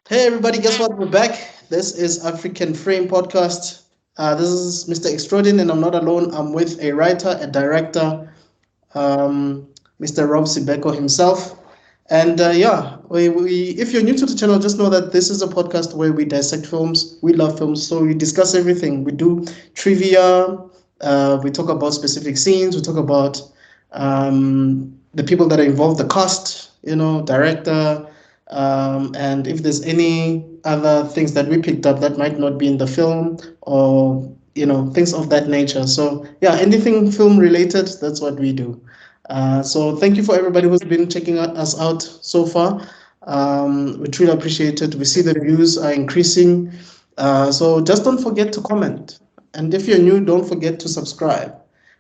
Hey everybody, guess what? We're back. This is African Frame Podcast. This is Mr. Extraordin, and I'm not alone. I'm with a writer, a director, Mr. Rob Sibeko himself. And if you're new to the channel, just know that this is a podcast where we dissect films. We love films, so we discuss everything. We do trivia. We talk about specific scenes. We talk about the people that are involved, the cast, director, and if there's any other things that we picked up that might not be in the film or things of that nature. So yeah, anything film related, that's what we do. So thank you for everybody who's been checking us out so far. We truly appreciate it. We see the views are increasing. So just don't forget to comment. And if you're new, don't forget to subscribe.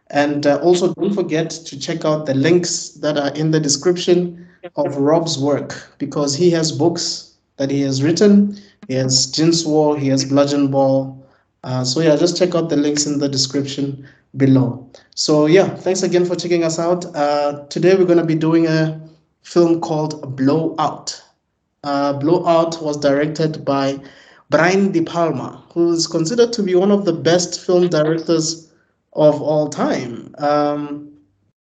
And also don't forget to check out the links that are in the description of Rob's work because he has books that he has written. He has Jin's War, he has Bludgeon Ball. So yeah, just check out the links in the description below. So yeah, thanks again for checking us out. Today we're going to be doing a film called Blowout. Blowout was directed by Brian De Palma, who is considered to be one of the best film directors of all time.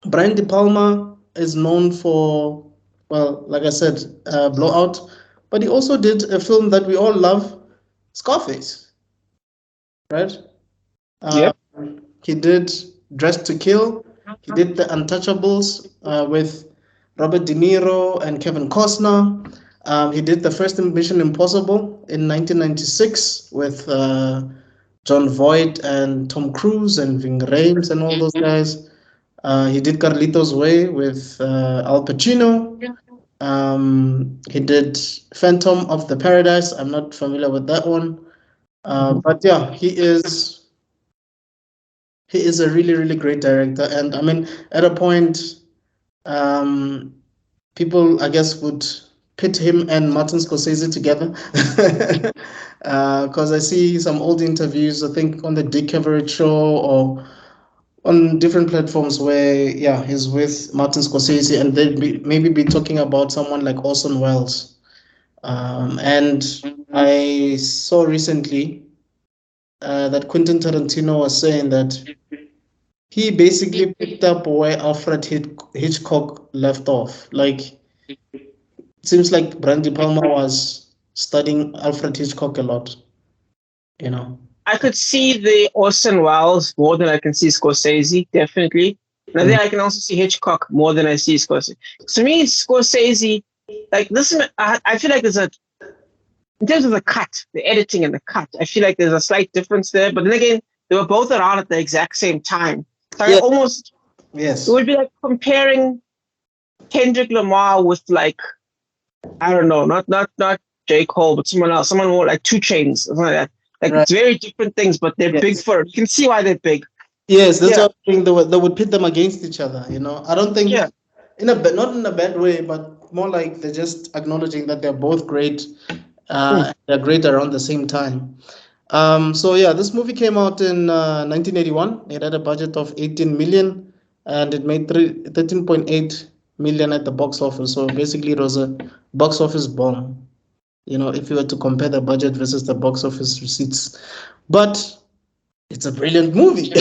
Brian De Palma is known for, well, like I said, Blowout, but he also did a film that we all love, Scarface, right? Uh, Yep. he did Dressed to Kill. He did The Untouchables with Robert De Niro and Kevin Costner. He did the first Mission Impossible in 1996 with John Voight and Tom Cruise and Ving Rhames and all those guys. He did Carlito's Way with Al Pacino. He did Phantom of the Paradise. I'm not familiar with that one. But yeah, he is a really, really great director. And I mean, at a point, um, people, I guess, would pit him and Martin Scorsese together. Because I see some old interviews, I think on the Dick Cavett show or on different platforms where, yeah, he's with Martin Scorsese and they'd maybe be talking about someone like Orson Welles. And I saw recently that Quentin Tarantino was saying that he basically picked up where Alfred Hitchcock left off. Like, it seems like Brandy Palmer was studying Alfred Hitchcock a lot, you know. I could see the Orson Welles more than I can see Scorsese, definitely. And I Mm. think I can also see Hitchcock more than I see Scorsese. To me, Scorsese, like this, I feel like there's a, in terms of the cut, the editing and the cut, I feel like there's a slight difference there. But then again, they were both around at the exact same time. So I Yeah, almost, it yes. would be like comparing Kendrick Lamar with like, I don't know, not J. Cole, but someone else, someone more like Two Chains, something like that. Like Right. it's very different things, but they're big Yes. for it. You can see why they're big. Yes, that's Yeah, what I think they would pit them against each other, you know. I don't think yeah. not in a bad way, but more like they're just acknowledging that they're both great, Mm. they're great around the same time. So yeah, this movie came out in 1981. It had a budget of 18 million and it made 13.8 million at the box office. So basically, it was a box office bomb. You know, if you were to compare the budget versus the box office receipts, but it's a brilliant movie.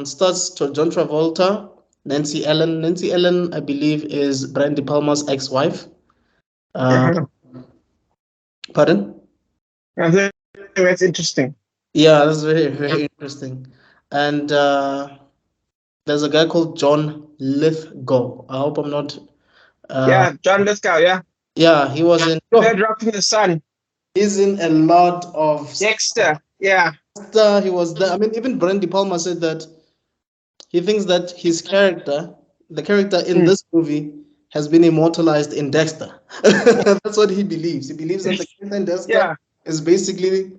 Starts to John Travolta, Nancy Ellen. Nancy Ellen, I believe, is Brian De Palma's ex-wife. Uh, Uh-huh. Pardon? I think that's interesting. Yeah, that's very, very interesting. And there's a guy called John Lithgow. I hope I'm not. Uh, Yeah, John Lithgow. Yeah, yeah, he was in. Third Oh, Rock from the Sun. he's in a lot of stuff. Dexter. Yeah, He was there. I mean, even Brian De Palma said that he thinks that his character, the character in mm. this movie, has been immortalized in Dexter. That's what he believes. He believes that the character in Dexter yeah. is basically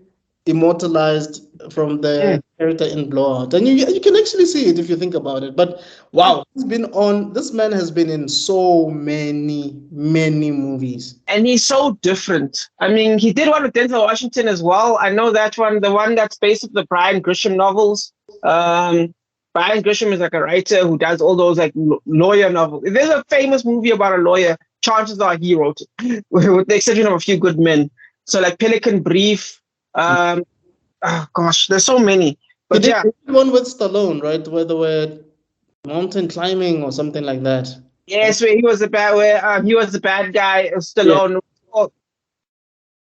immortalized from Mm. the character in Blowout. And you can actually see it if you think about it. But wow, this man has been in so many, many movies. And he's so different. I mean, he did one with Denzel Washington as well. I know that one, the one that's based on the Brian Grisham novels. Um, Brian Grisham is like a writer who does all those like lawyer novels. There's a famous movie about a lawyer. chances are he wrote it, with the exception of a few good men. So like Pelican Brief, oh gosh, there's so many. He But did yeah, one with Stallone, right? Where they were mountain climbing or something like that. yes, where he was the bad guy. Yeah. Stallone was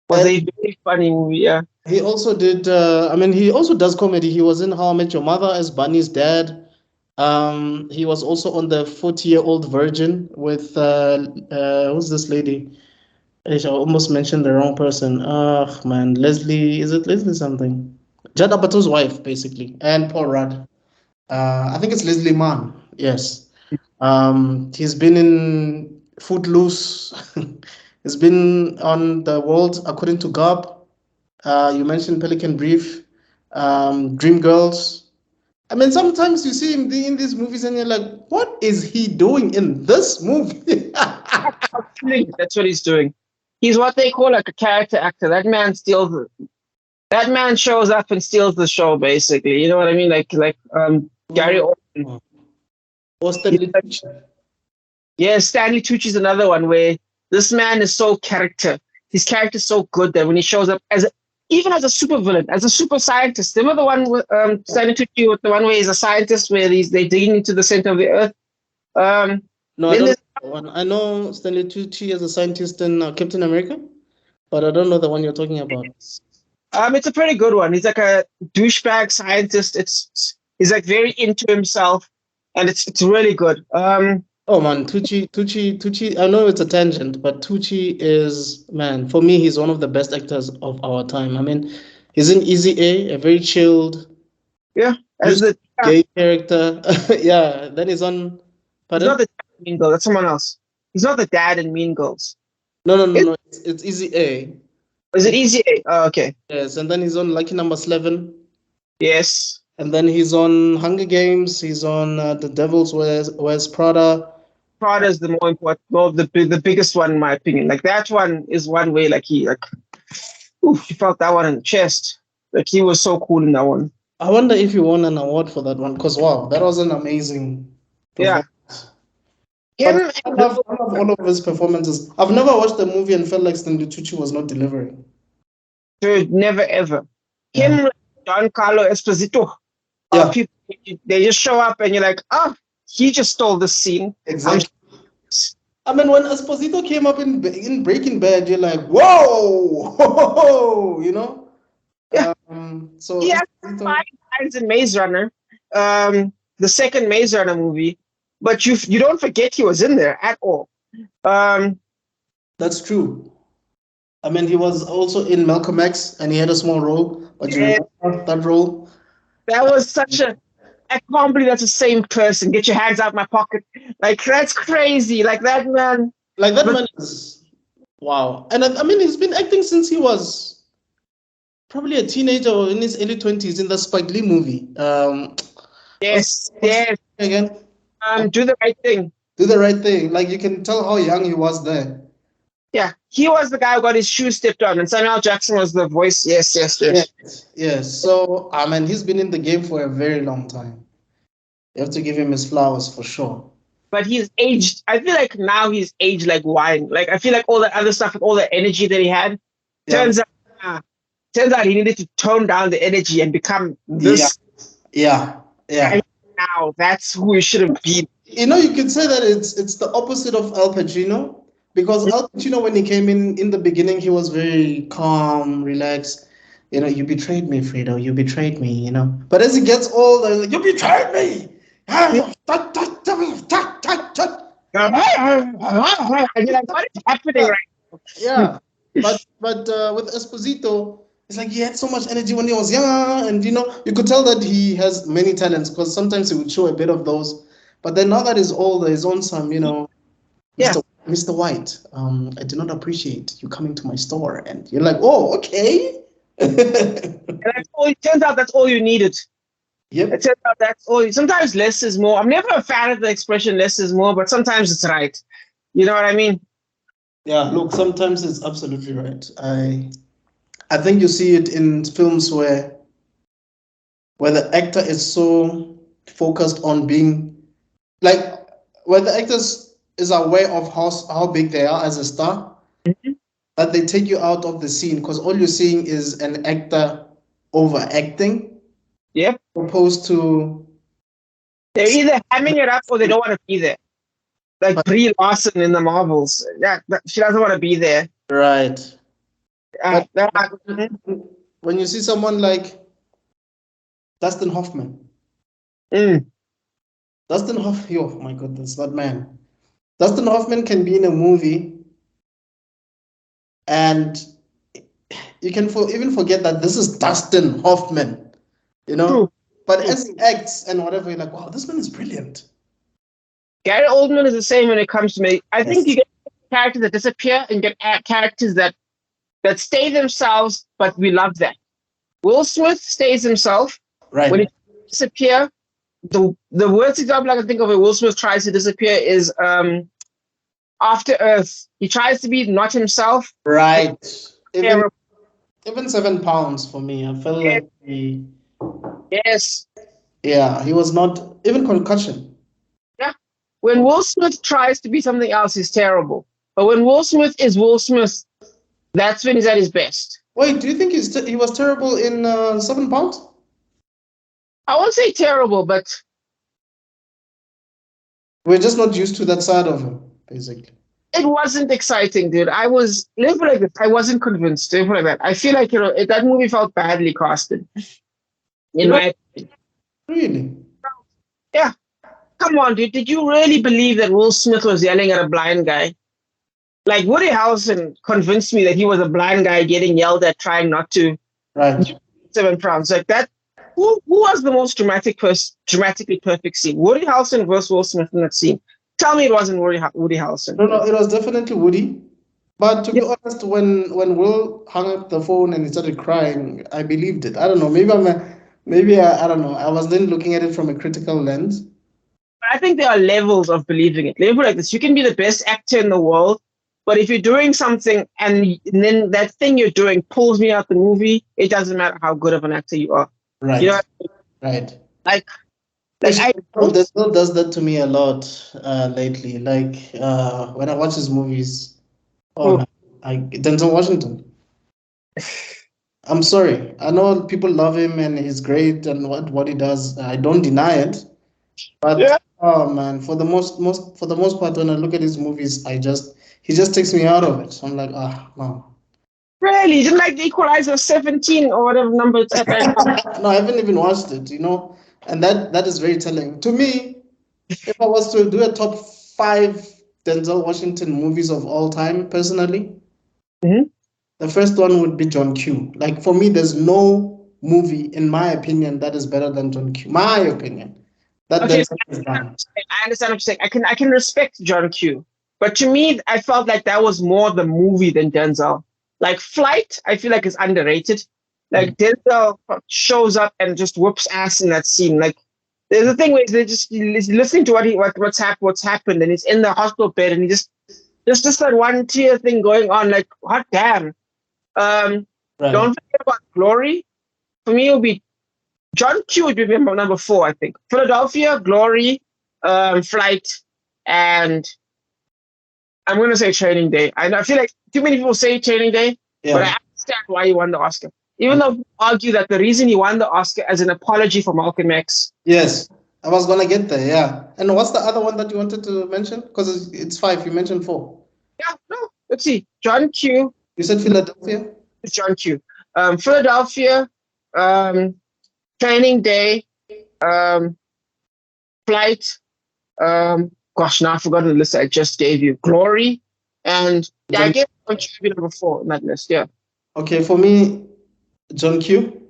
And a very funny movie. Yeah. he also did. He also does comedy. He was in How I Met Your Mother as Bunny's dad. He was also on the 40-Year-Old Virgin with who's this lady? I almost mentioned the wrong person. Ugh, man, Leslie. Is it Leslie something? Judd Apatow's wife, basically, and Paul Rudd. I think it's Leslie Mann. Yes. He's been in Footloose. He's been on The World According to Garp. You mentioned Pelican Brief, Dreamgirls. I mean, sometimes you see him in these movies and you're like, what is he doing in this movie? That's what he's doing. He's what they call like a character actor. That man steals it. That man shows up and steals the show, basically. You know what I mean? Like Gary Oldman. Stanley Tucci. Yeah, Stanley Tucci's another one where this man is so character. His character is so good that when he shows up even as a super villain, as a super scientist. Remember the one with Stanley Tucci with the one where he's a scientist where they're digging into the center of the earth. No, I don't know that one. I know Stanley Tucci as a scientist in Captain America, but I don't know the one you're talking about. It's a pretty good one. He's like a douchebag scientist. He's like very into himself, and it's really good. Oh man, Tucci. I know it's a tangent, but Tucci is, man, for me, he's one of the best actors of our time. I mean, he's in Easy A very chilled, Yeah, as the gay character. Yeah, then he's on. He's not the dad in Mean Girls. That's someone else. He's not the dad in Mean Girls. No. It's Easy A. Is it Easy A? Oh, okay. Yes, and then he's on Lucky Number 11. Yes. And then he's on Hunger Games. He's on The Devil's Wears Prada. Prada is the more important, the biggest one in my opinion. Like that one is one way like he felt that one in the chest. Like he was so cool in that one. I wonder if he won an award for that one, because wow, that was an amazing performance. Yeah. I love all of his performances. I've never watched the movie and felt like Stanley Tucci was not delivering. Dude, never ever. Him, Giancarlo Esposito. Yeah. People, they just show up and you're like, he just stole the scene. Exactly. I mean, when Esposito came up in Breaking Bad, you're like, whoa, you know? Yeah. So he has 5 times in Maze Runner, the second Maze Runner movie, but you don't forget he was in there at all. That's true. I mean, he was also in Malcolm X, and he had a small role, but you remember that role? That was such I can't believe that's the same person. Get your hands out my pocket. Like, that's crazy. Like, that man. Like, that man is, wow. And I mean, he's been acting since he was probably a teenager or in his early 20s in the Spike Lee movie. Yes. Again? Do the Right Thing. Do the Right Thing. Like, you can tell how young he was there. Yeah, he was the guy who got his shoes stepped on, and Samuel Jackson was the voice. Yes. So, I mean, he's been in the game for a very long time. You have to give him his flowers for sure. But he's aged. I feel like now he's aged like wine. Like, I feel like all the other stuff with all the energy that he had, turns out he needed to tone down the energy and become this. Yeah. And now that's who he should have been. You know, you could say that it's the opposite of Al Pacino. Because Al Pacino, when he came in the beginning, he was very calm, relaxed. You know, you betrayed me, Fredo. You betrayed me, you know. But as he gets older, like, you betrayed me. And you're like, what is happening right now? Yeah. But with Esposito, it's like he had so much energy when he was young. And, you know, you could tell that he has many talents because sometimes he would show a bit of those. But then now that he's older, he's on some, you know, Mr. White, I do not appreciate you coming to my store. And you're like, oh, okay. And it turns out that's all you needed. Yep. It turns out that's all. Sometimes less is more. I'm never a fan of the expression less is more, but sometimes it's right. You know what I mean? Yeah, look, sometimes it's absolutely right. I think you see it in films where the actor is so focused on being, like, where the actors is aware of how big they are as a star, that they take you out of the scene because all you're seeing is an actor overacting, Yep. opposed to They're either hamming it up or they don't want to be there. Like Brie Larson in the Marvels. Yeah, she doesn't want to be there. right. But Mhm. when you see someone like Dustin Hoffman, Mm. oh my goodness, that man. Dustin Hoffman can be in a movie and you can even forget that this is Dustin Hoffman, you know? True. But True. as he acts and whatever, you're like, wow, this man is brilliant. Gary Oldman is the same when it comes to me. I think Yes. you get characters that disappear and get characters that stay themselves, but we love that. Will Smith stays himself. Right. When he disappear, the worst example I can think of where Will Smith tries to disappear is After Earth. He tries to be not himself. Right. Even 7 pounds for me. I felt like Yes. he was not even concussion. Yeah. When Will Smith tries to be something else, he's terrible. But when Will Smith is Will Smith, that's when he's at his best. Wait, do you think he was terrible in 7 pounds? I won't say terrible, but We're just not used to that side of him, basically. it wasn't exciting, dude. I was like this. I wasn't convinced. Like that. I feel like that movie felt badly casted. In my opinion. Really? Yeah. Come on, dude. Did you really believe that Will Smith was yelling at a blind guy? Like Woody Harrelson convinced me that he was a blind guy getting yelled at, trying not to. Right. 7 pounds like that. Who was the most dramatically perfect scene? Woody Harrelson versus Will Smith in that scene. Tell me it wasn't Woody Harrelson. No, it was definitely Woody. But to be honest, when Will hung up the phone and he started crying, I believed it. I don't know. Maybe I don't know. I was then looking at it from a critical lens. I think there are levels of believing it. Level like this. You can be the best actor in the world, but if you're doing something and then that thing you're doing pulls me out the movie, it doesn't matter how good of an actor you are. Right. You know, right. like Denzel does that to me a lot lately. Like when I watch his movies, Denzel Washington. I'm sorry. I know people love him and he's great and what he does. I don't deny it. But oh man, for the most part, when I look at his movies, he just takes me out of it. I'm like, no. Really? You didn't like the Equalizer 17 or whatever number it's at right now? No, I haven't even watched it, and that is very telling. To me, if I was to do a top 5 Denzel Washington movies of all time, personally, the first one would be John Q. Like for me, there's no movie, in my opinion, that is better than John Q. My opinion. Okay, I understand what you're saying. I can respect John Q. But to me, I felt like that was more the movie than Denzel. Like Flight, I feel like is underrated. Like Denzel shows up and just whoops ass in that scene. Like there's a thing where they're just listening to what's happened, and he's in the hospital bed, and there's just that one tear thing going on. Like, hot damn. Don't forget about Glory. For me, it would be John Q would be number 4, I think. Philadelphia, Glory, Flight, and I'm going to say Training Day. I feel like too many people say Training Day, but I understand why he won the Oscar. Even though people argue that the reason he won the Oscar as an apology for Malcolm X. Yes, I was going to get there, yeah. And what's the other one that you wanted to mention? Because it's 5, you mentioned 4. Yeah, no, let's see. John Q. You said Philadelphia? It's John Q. Philadelphia, Training Day, Flight, gosh, now I've forgotten the list I just gave you. Glory, and I gave John Q number 4 in that list, yeah. Okay, for me, John Q.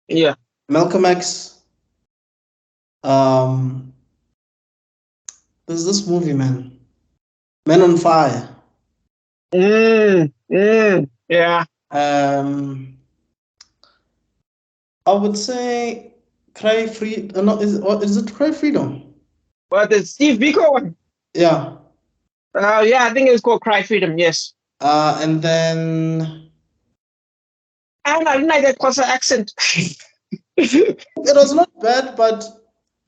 Yeah. Malcolm X. There's this movie, man. Men on Fire. Yeah. I would say Cry Free. No, is it Cry Freedom? Well, the Steve Biko one. Yeah. Yeah, I think it was called Cry Freedom. Yes. And then. I didn't like that Xhosa accent. It was not bad, but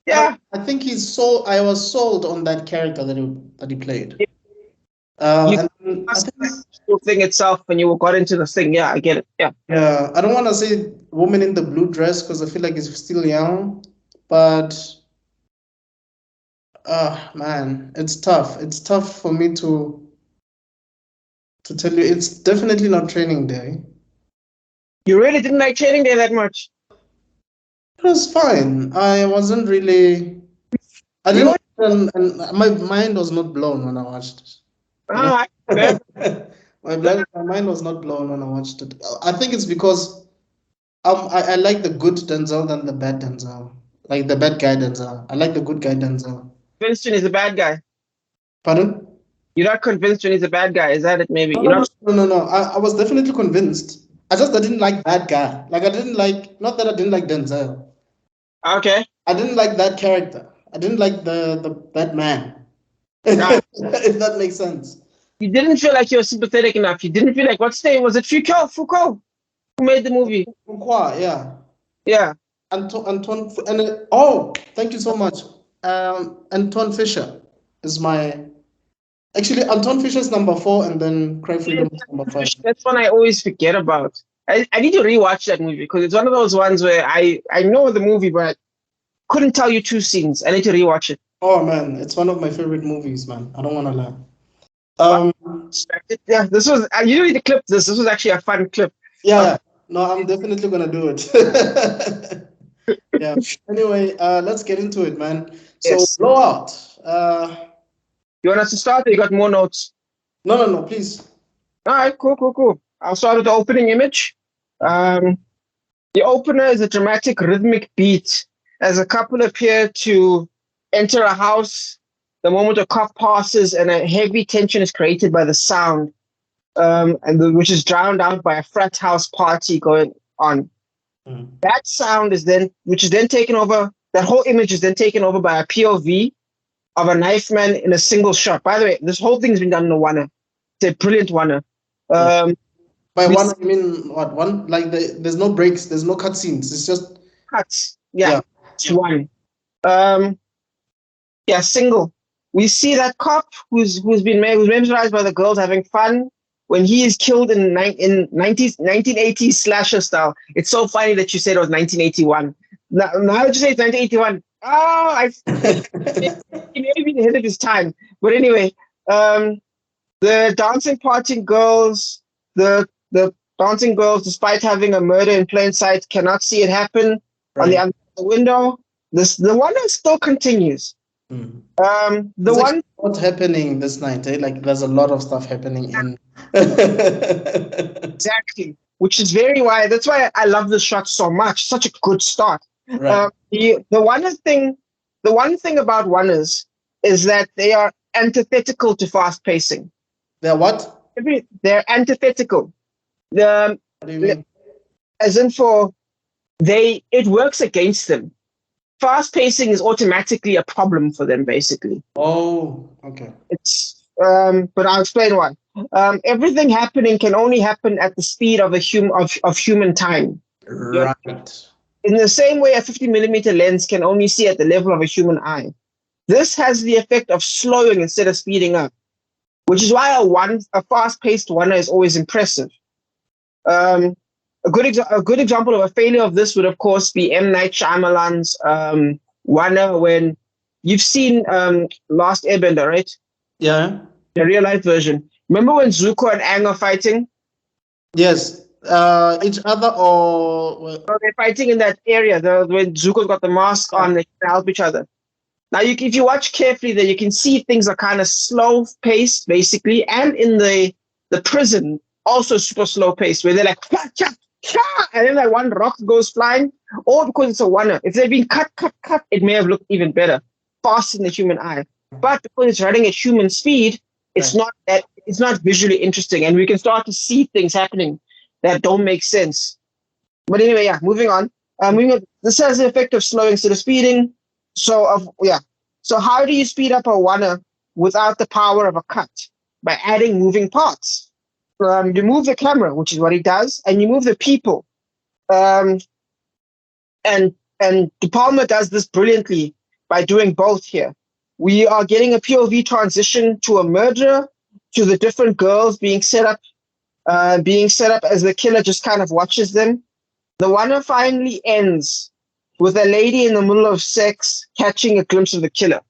Yeah. I think I was sold on that character that he played. You And I think, the thing itself when you got into the thing. Yeah, I get it. Yeah. yeah, I don't want to say woman in the blue dress because I feel like he's still young, but man, it's tough. It's tough for me to tell you. It's definitely not Training Day. You really didn't like Training Day that much. It was fine. I wasn't really. I You know, didn't, and my mind was not blown when I watched it. You know? fair. My mind was not blown when I watched it. I think it's because I like the good Denzel than the bad Denzel. Like the bad guy Denzel. I like the good guy Denzel. Convinced when he's a bad guy. Pardon? You're not convinced when he's a bad guy. Is that it? Maybe No, you're no, not. no, no, no. I was definitely convinced. I didn't like that guy. Like I didn't like, not that I didn't like Denzel. Okay. I didn't like that character. I didn't like that man. Nah, If that makes sense. you didn't feel like you were sympathetic enough. You didn't feel like what's the name? Was it Foucault? Foucault who made the movie? Pourquoi? Yeah. Yeah. Anton, and oh, thank you so much. Anton Fisher is my actually Anton Fisher's number 4, and then Cry Freedom is number 5. That's one I always forget about. I need to rewatch that movie because it's one of those ones where I know the movie, but couldn't tell you 2 scenes. I need to rewatch it. Oh man, it's one of my favorite movies, man. I don't want to lie. Yeah, this was. You need to clip this. This was actually a fun clip. Yeah, no, I'm definitely gonna do it. Yeah. Anyway, let's get into it, man. So Yes. Blowout. You want us to start? Or you got more notes? No, please. All right, cool. I'll start with the opening image. The opener is a dramatic rhythmic beat as a couple appear to enter a house. The moment a cop passes and a heavy tension is created by the sound, which is drowned out by a frat house party going on. That sound is then, which is then taken over. That whole image is then taken over by a POV of a knife man in a single shot. By the way, this whole thing's been done in a one. It's a brilliant one. By one, I mean what? One, like there's no breaks, there's no cutscenes. It's just cuts. Yeah. It's one. Single. We see that cop who's mesmerized by the girls having fun when he is killed in 1980s slasher style. It's so funny that you said it was 1981. Now that you say it's 1981, he may be ahead of his time. But anyway, the dancing party girls, the dancing girls, despite having a murder in plain sight, cannot see it happen. Right. On the other side of the window. The wonder still continues. What's happening this night? Like there's a lot of stuff happening in. Exactly, which is that's why I love this shot so much. Such a good start. Right. The one thing about Wonders is that they are antithetical to fast pacing. They're what? They're antithetical. What do you mean? As in it works against them. Fast pacing is automatically a problem for them, basically. Oh, okay. It's but I'll explain why. Everything happening can only happen at the speed of human time. Right. In the same way, a 50mm lens can only see at the level of a human eye. This has the effect of slowing instead of speeding up, which is why a fast-paced one is always impressive. A good example of a failure of this would, of course, be M. Night Shyamalan's Wonder, when you've seen Last Airbender, right? Yeah. The real-life version. Remember when Zuko and Aang are fighting? Yes. Each other or... So they're fighting in that area, when Zuko's got the mask on, they can help each other. Now, if you watch carefully there, you can see things are kind of slow-paced, basically, and in the prison, also super slow-paced, where they're like, and then like one rock goes flying, or because it's a one. If they'd been cut, it may have looked even better, faster than the human eye. But because it's running at human speed, it's not visually interesting, and we can start to see things happening that don't make sense. But anyway, moving on. This has the effect of slowing instead of speeding. So how do you speed up a one without the power of a cut? By adding moving parts. You move the camera, which is what it does, and you move the people. And De Palma does this brilliantly by doing both here. We are getting a POV transition to a murderer, to the different girls being set up as the killer just kind of watches them. The one finally ends with a lady in the middle of sex catching a glimpse of the killer.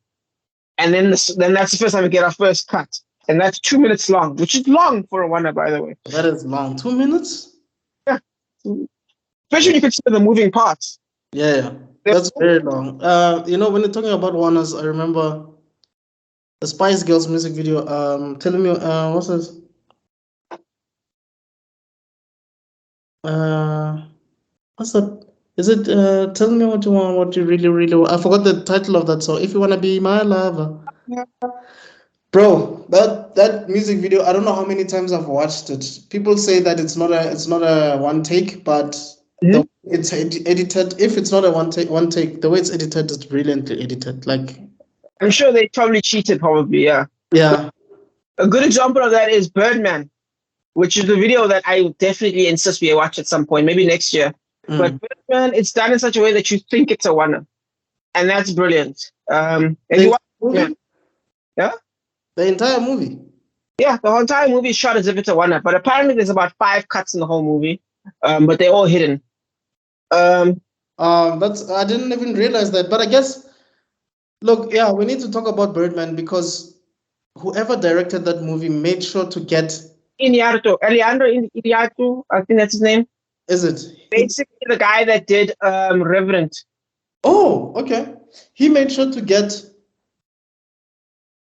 And then that's the first time we get our first cut. And that's 2 minutes long, which is long for a one, by the way. That is long. 2 minutes? Yeah. Especially when you consider the moving parts. Yeah. That's very long. When you're talking about one-ers, I remember the Spice Girls music video. Telling me, what's this? What's that? Is it tell me what you want, what you really, really want? I forgot the title of that song. If you wanna be my lover. Bro, that music video, I don't know how many times I've watched it. People say that it's not a one take, but the way it's edited, if it's not a one take, the way it's edited is brilliantly edited. Like, I'm sure they probably cheated, yeah. Yeah. A good example of that is Birdman, which is the video that I definitely insist we watch at some point, maybe next year. But Birdman, it's done in such a way that you think it's a one, and that's brilliant. And you watch, yeah, the entire movie. Yeah, the whole entire movie is shot as if it's a one, but apparently there's about 5 cuts in the whole movie, but they're all hidden. I didn't even realize that, but I guess, look, yeah, we need to talk about Birdman because whoever directed that movie made sure to get Alejandro Iñárritu, I think that's his name. Is it? Basically, the guy that did Revenant. Oh, okay. He made sure to get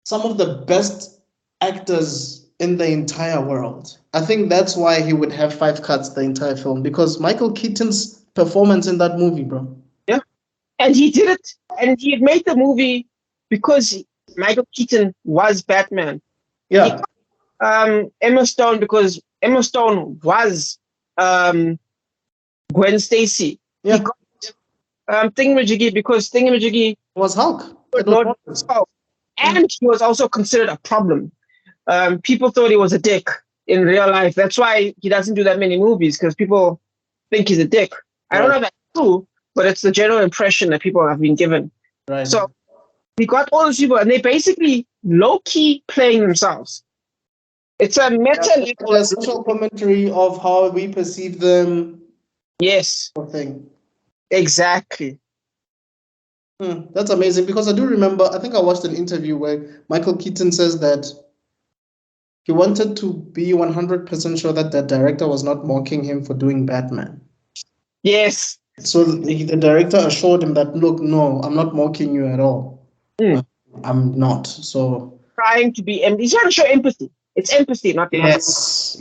some of the best actors in the entire world. I think that's why he would have 5 cuts the entire film, because Michael Keaton's performance in that movie, bro. Yeah. And he did it. And he made the movie because Michael Keaton was Batman. Yeah. Emma Stone, because Emma Stone was Gwen Stacy. Yeah. He got Thingamajiggy because Thingamajiggy was Hulk. And he was also considered a problem. People thought he was a dick in real life. That's why he doesn't do that many movies, because people think he's a dick. I don't know if that's true, but it's the general impression that people have been given. Right. So we got all those people, and they basically low-key playing themselves. It's a meta a social commentary of how we perceive them. Yes. Thing. Exactly. That's amazing, because I do remember, I think I watched an interview where Michael Keaton says that he wanted to be 100% sure that the director was not mocking him for doing Batman. Yes. So the director assured him that, look, no, I'm not mocking you at all. I'm not. So trying to be, he's trying to show empathy. It's empathy, not Yes.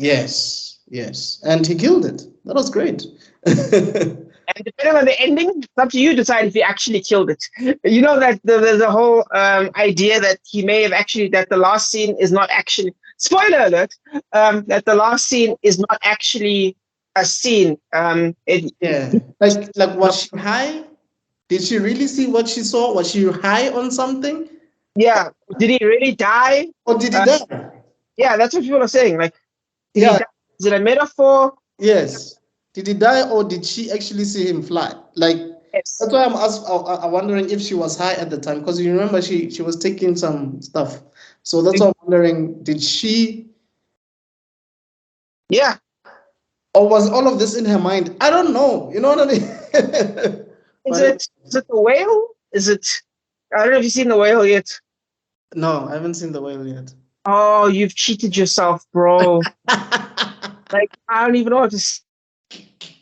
And he killed it. That was great. And depending on the ending, it's up to you to decide if he actually killed it. You know that there's a whole idea that he may have actually, that the last scene is not actually, spoiler alert, that the last scene is not actually a scene. Like was she high? Did she really see what she saw? Was she high on something? Yeah. Did he really die? Or did he die? Yeah, that's what people are saying. Like, is it a metaphor? Yes. Did he die, or did she actually see him fly? Like, yes. That's why I'm wondering if she was high at the time, because you remember she was taking some stuff. So that's why I'm wondering, did she? Yeah. Or was all of this in her mind? I don't know. You know what I mean? Is it the whale? I don't know if you've seen The Whale yet. No, I haven't seen The Whale yet. Oh, you've cheated yourself, bro. Like, I don't even know what to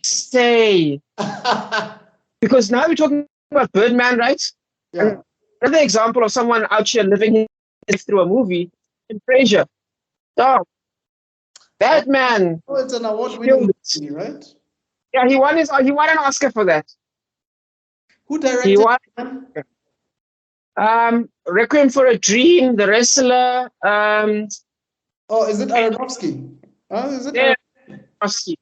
say. Because now we're talking about Birdman, right? Yeah. And another example of someone out here living through a movie in Frasier. Oh, that man. Oh, it's an award-winning movie, right? Yeah, he won an Oscar for that. Who directed it? Requiem for a Dream, The Wrestler. Oh, is it Aronofsky? Is it? Yeah, Aronofsky.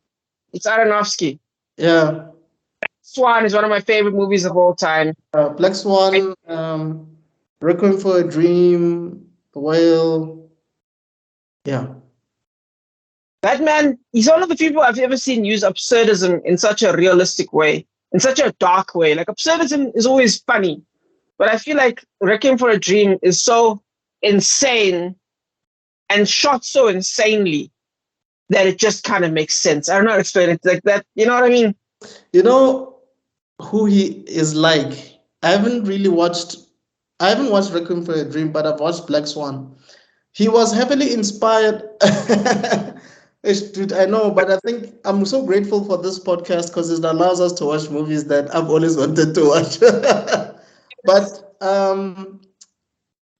It's Aronofsky. Yeah. Black Swan is one of my favorite movies of all time. Black Swan, Requiem for a Dream, The Whale. Yeah. That man, he's one of the people I've ever seen use absurdism in such a realistic way, in such a dark way. Like, absurdism is always funny, but I feel like Requiem for a Dream is so insane and shot so insanely that it just kind of makes sense. I don't know how to explain it like that. You know what I mean? You know who he is like? I haven't watched Requiem for a Dream, but I've watched Black Swan. He was heavily inspired. Dude, I know, but I think I'm so grateful for this podcast because it allows us to watch movies that I've always wanted to watch. But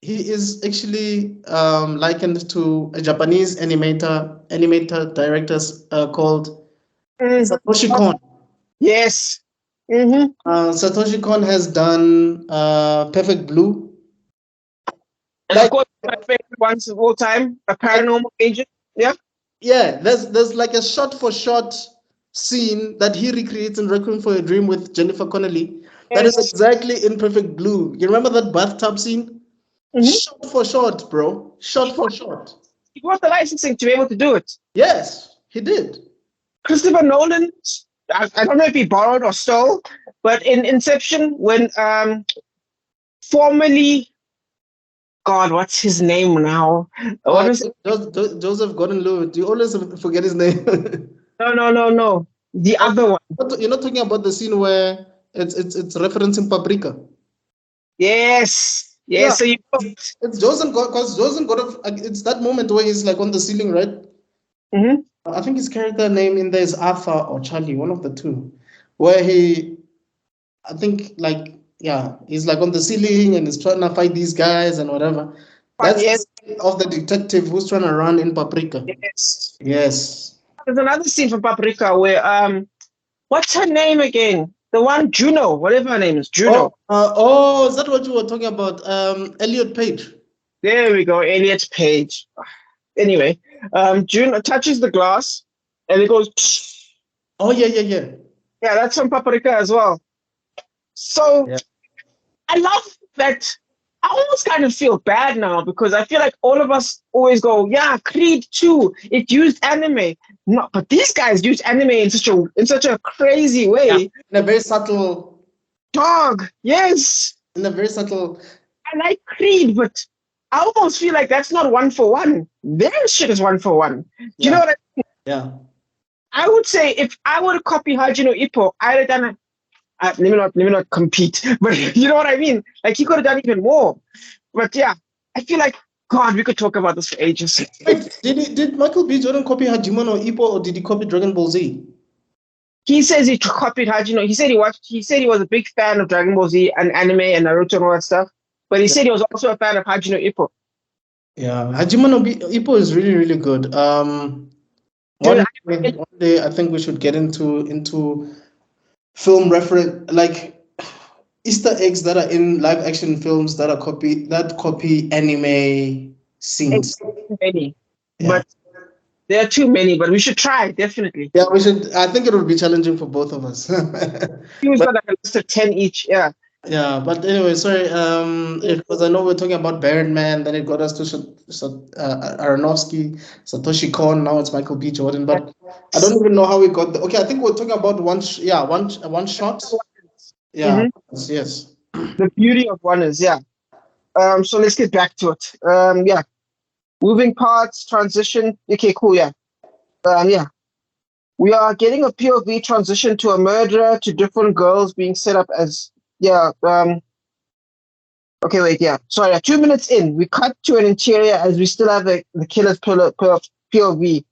he is actually likened to a Japanese animator director called Mhm. Satoshi Kon. Yes. Hmm. Satoshi Kon has done Perfect Blue. And of Like, course, my favorite ones of all time, A Paranormal Agent. Yeah. yeah, there's like a shot for shot scene that he recreates in Requiem for a Dream with Jennifer Connelly. That is Yes. exactly in Perfect Blue. You remember that bathtub scene? Hmm. Shot for shot, bro. Shot for shot. He got the licensing to be able to do it. Yes, he did. Christopher Nolan, I don't know if he borrowed or stole, but in Inception, when formerly, God, what's his name now? What was it? Joseph Gordon-Levitt. You always forget his name. No. The Oh, other one. you're not talking about the scene where it's referencing Paprika. Yes. Yeah, Yes. So you it's Joseph because Joseph got it's that moment where he's like on the ceiling, right? Mhm. I think his character name in there is Arthur or Charlie, one of the two, where he, I think, like, yeah, he's like on the ceiling and he's trying to fight these guys and whatever. That's Yes. of the detective who's trying to run in Paprika. Yes. Yes. There's another scene from Paprika where what's her name again? The one Juno, whatever her name is, Juno. Is that what you were talking about? Elliot Page. There we go, Elliot Page. Anyway, Juno touches the glass and it goes. Oh, yeah. Yeah, that's from Paprika as well. So Yeah. I love that. I almost kind of feel bad now because I feel like all of us always go, yeah, Creed 2, it used anime. No, but these guys use anime in such a crazy Yeah. way. In a very subtle, Dog, yes. in a very subtle. I like Creed, but I almost feel like that's not one for one. Their shit is one for one. Do you know Yeah. what Yeah. I would say? If I were to copy Hajino Ippo, I'd have done it. Let me not compete, but you know what I mean. Like he could have done even more. But yeah, I feel like God, we could talk about this for ages. Wait, did Michael B. Jordan copy Hajime no Ippo or did he copy Dragon Ball Z? He says he copied Hajino. He said he watched. He said he was a big fan of Dragon Ball Z and anime and Naruto and all that stuff. But he said he was also a fan of Hajino Ippo. Yeah, Hajime no Ippo is really, really good. Dude, One day I think we should get into film reference, like Easter eggs that are in live action films that copy anime it's scenes. too many, Yeah. but there are too many. But we should try definitely. Yeah, we should. I think it would be challenging for both of us. Use But like a list of 10 each. Yeah. yeah, but anyway, sorry. Because I know we're talking about Baron Man, then it got us to Aronofsky, Satoshi Kon. Now it's Michael B. Jordan, but I don't even know how we got there. Okay, I think we're talking about one shot. Yeah, Hmm. yes. The beauty of one is, yeah. So let's get back to it. Yeah. Moving parts, transition. Okay, cool. Yeah. Yeah. We are getting a POV transition to a murderer to different girls being set up as, yeah. Okay, wait, yeah. Sorry, 2 minutes in, we cut to an interior as we still have the killer's POV.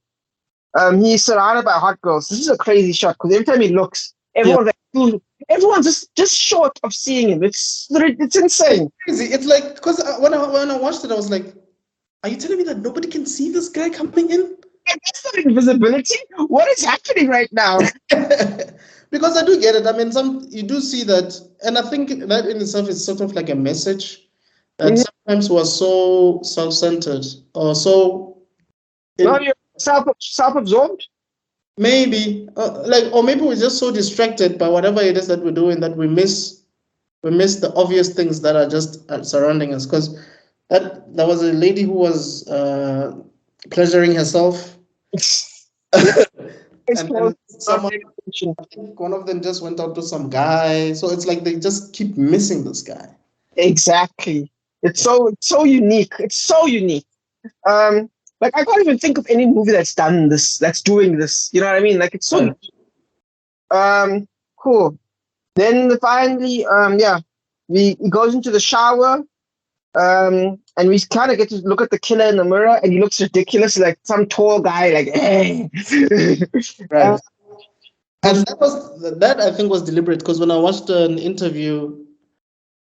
He's surrounded by hot girls. This is a crazy shot because every time he looks, Yeah. everyone's just short of seeing him. It's insane. Crazy. It's like because when I watched it, I was like, "Are you telling me that nobody can see this guy coming in?" That's not invisibility. What is happening right now? Because I do get it. I mean, you do see that, and I think that in itself is sort of like a message that Mhm. sometimes was so self-centered or so Well, it, you're self-absorbed. maybe or maybe we're just so distracted by whatever it is that we're doing that we miss the obvious things that are just surrounding us. Because that there was a lady who was pleasuring herself. It's And called then someone, I think one of them just went out to some guy. So it's like they just keep missing this guy. Exactly. It's so unique. It's so unique. Like I can't even think of any movie that's done this, that's doing this. You know what I mean? Like it's so Right. unique. Cool. Then finally, he goes into the shower, and we kind of get to look at the killer in the mirror, and he looks ridiculous, like some tall guy, like. Right. And that I think was deliberate because when I watched an interview,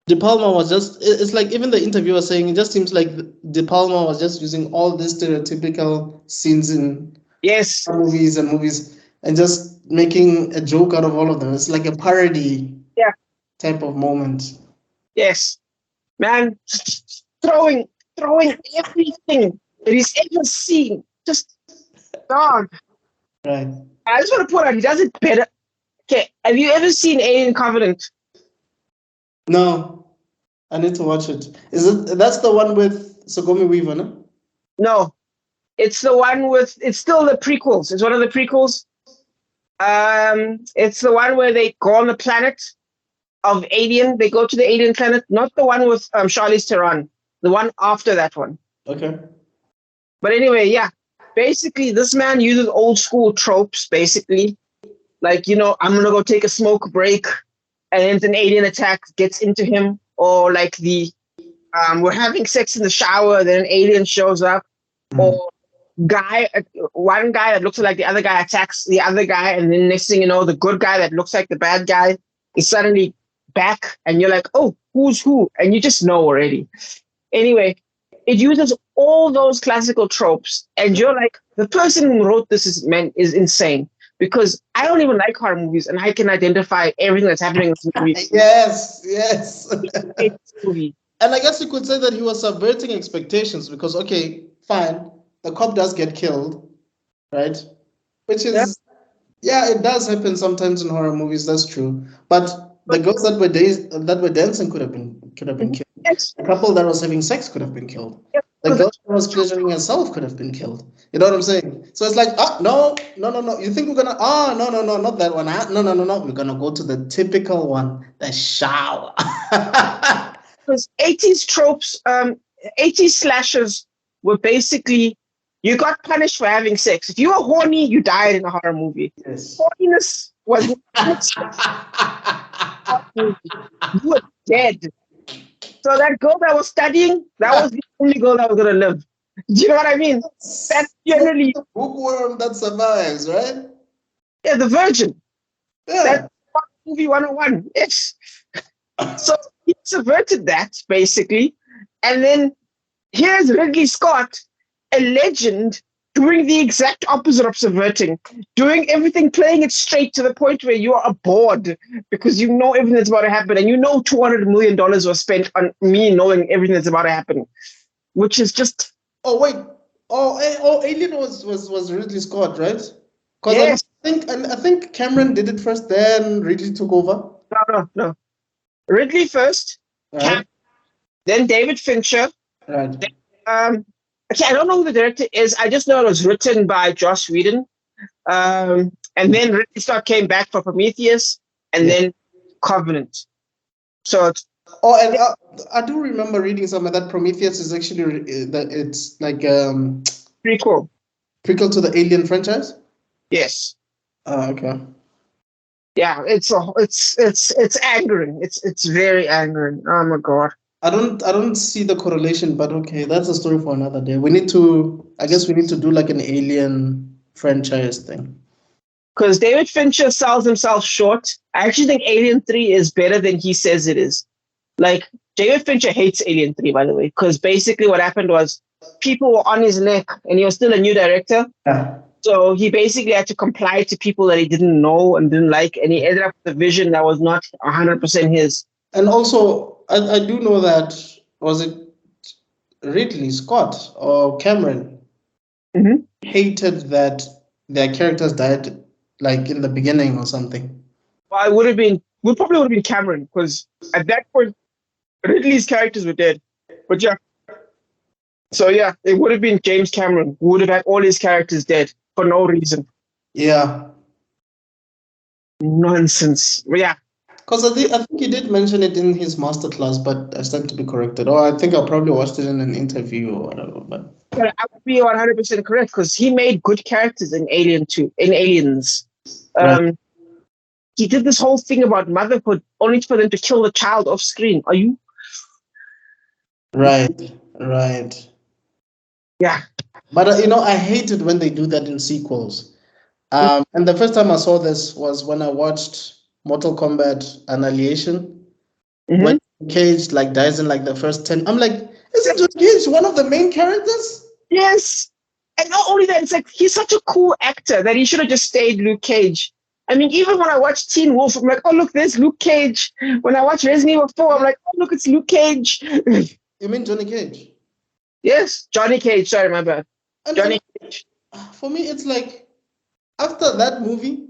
De Palma was just, it's like even the interviewer was saying it just seems like De Palma was just using all these stereotypical scenes in Yes. movies and just making a joke out of all of them. It's like a parody type of moment. Yes. Man, just throwing everything that he's ever seen. Just dog. Right. I just want to point out he does it better. Okay, have you ever seen Alien Covenant? No, I need to watch it. That's the one with Sigourney Weaver, no? No. It's the one with, it's still the prequels. It's one of the prequels. It's the one where they go on the planet of Alien. They go to the alien planet, not the one with Charlize Theron, the one after that one. Okay. But anyway, yeah. Basically, this man uses old school tropes, basically. Like, I'm going to go take a smoke break, and then an alien attack gets into him. Or like we're having sex in the shower, then an alien shows up. Or one guy that looks like the other guy attacks the other guy, and then next thing you know, the good guy that looks like the bad guy is suddenly back, and you're like, oh, who's who? And you just know already. Anyway, it uses all those classical tropes, and you're like, the person who wrote this is insane, because I don't even like horror movies, and I can identify everything that's happening in this movie. Yes. It's movie. And I guess you could say that he was subverting expectations because, okay, fine, the cop does get killed, right? Which is, yeah, it does happen sometimes in horror movies. That's true. But the girls that were dancing could have been killed. Yes. The couple that was having sex could have been killed. Yeah. The girl that was pleasuring herself could have been killed. You know what I'm saying? So it's like, no. You think we're gonna? No, not that one. No. We're gonna go to the typical one, the shower. Because 80s tropes, 80s slashers were basically, you got punished for having sex. If you were horny, you died in a horror movie. Yes. Horniness was you were dead. So that girl that was studying, that was the only girl that was gonna live. Do you know what I mean? That's generally the bookworm that survives, right? Yeah, the virgin. Yeah. That's movie 101. Yes. So he subverted that basically, and then here's Ridley Scott, a legend, doing the exact opposite of subverting, doing everything, playing it straight to the point where you are bored because you know everything that's about to happen, and you know $200 million was spent on me knowing everything that's about to happen, which is just. Oh wait. Alien was Ridley Scott, right? Because Yes. I think Cameron did it first, then Ridley took over. No. Ridley first, Right. then David Fincher. Right. Okay, I don't know who the director is. I just know it was written by Joss Whedon. And then Ridley Scott came back for Prometheus, and then Covenant. So it's. Oh, and I do remember reading somewhere that Prometheus is actually it's like prequel. Prequel to the Alien franchise. Yes. Okay. Yeah, it's angering. It's very angering. Oh my god. I don't see the correlation, but okay, that's a story for another day. I guess we need to do like an Alien franchise thing. Because David Fincher sells himself short. I actually think Alien 3 is better than he says it is. Like, David Fincher hates Alien 3, by the way, because basically what happened was people were on his neck, and he was still a new director. Yeah. So he basically had to comply to people that he didn't know and didn't like, and he ended up with a vision that was not 100% his. And also, I do know that, was it Ridley Scott or Cameron hated that their characters died like in the beginning or something. Well, we probably would have been Cameron, because at that point, Ridley's characters were dead. But yeah. So yeah, it would have been James Cameron who would have had all his characters dead for no reason. Yeah. Nonsense. But yeah. Because I think he did mention it in his masterclass, but I stand to be corrected. Or I think I probably watched it in an interview or whatever. But But I would be 100% correct because he made good characters in Alien 2, in Aliens. right, He did this whole thing about motherhood only for them to kill the child off screen. Are you? right, right. Yeah. But I hate it when they do that in sequels. And the first time I saw this was when I watched Mortal Kombat Annihilation, when Mm-hmm. Cage like dies in like the first 10. I'm like, isn't Johnny Cage one of the main characters? Yes. And not only that, it's like he's such a cool actor that he should have just stayed Luke Cage. I mean, even when I watch Teen Wolf, I'm like, oh, look, there's Luke Cage. When I watch Resident Evil 4, I'm like, oh, look, it's Luke Cage. You mean Johnny Cage? Yes, Johnny Cage. Sorry, my bad. And Johnny Cage. for me, it's like after that movie,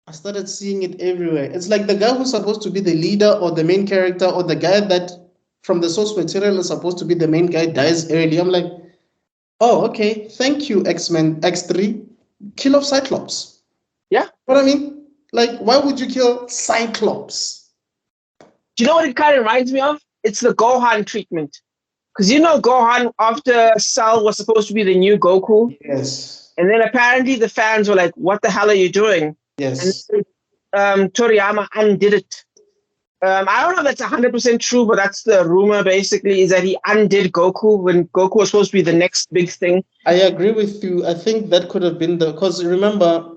I started seeing it everywhere. It's like the guy who's supposed to be the leader or the main character or the guy that from the source material is supposed to be the main guy dies early. I'm like, oh, okay. Thank you, X-Men X3. Kill off Cyclops. Yeah. What I mean? Like, why would you kill Cyclops? Do you know what it kind of reminds me of? It's the Gohan treatment. Because Gohan, after Cell, was supposed to be the new Goku. Yes. And then apparently the fans were like, what the hell are you doing? Yes. And Toriyama undid it. I don't know if that's 100% true, but that's the rumor basically, is that he undid Goku when Goku was supposed to be the next big thing. I agree with you. I think that could have been because remember,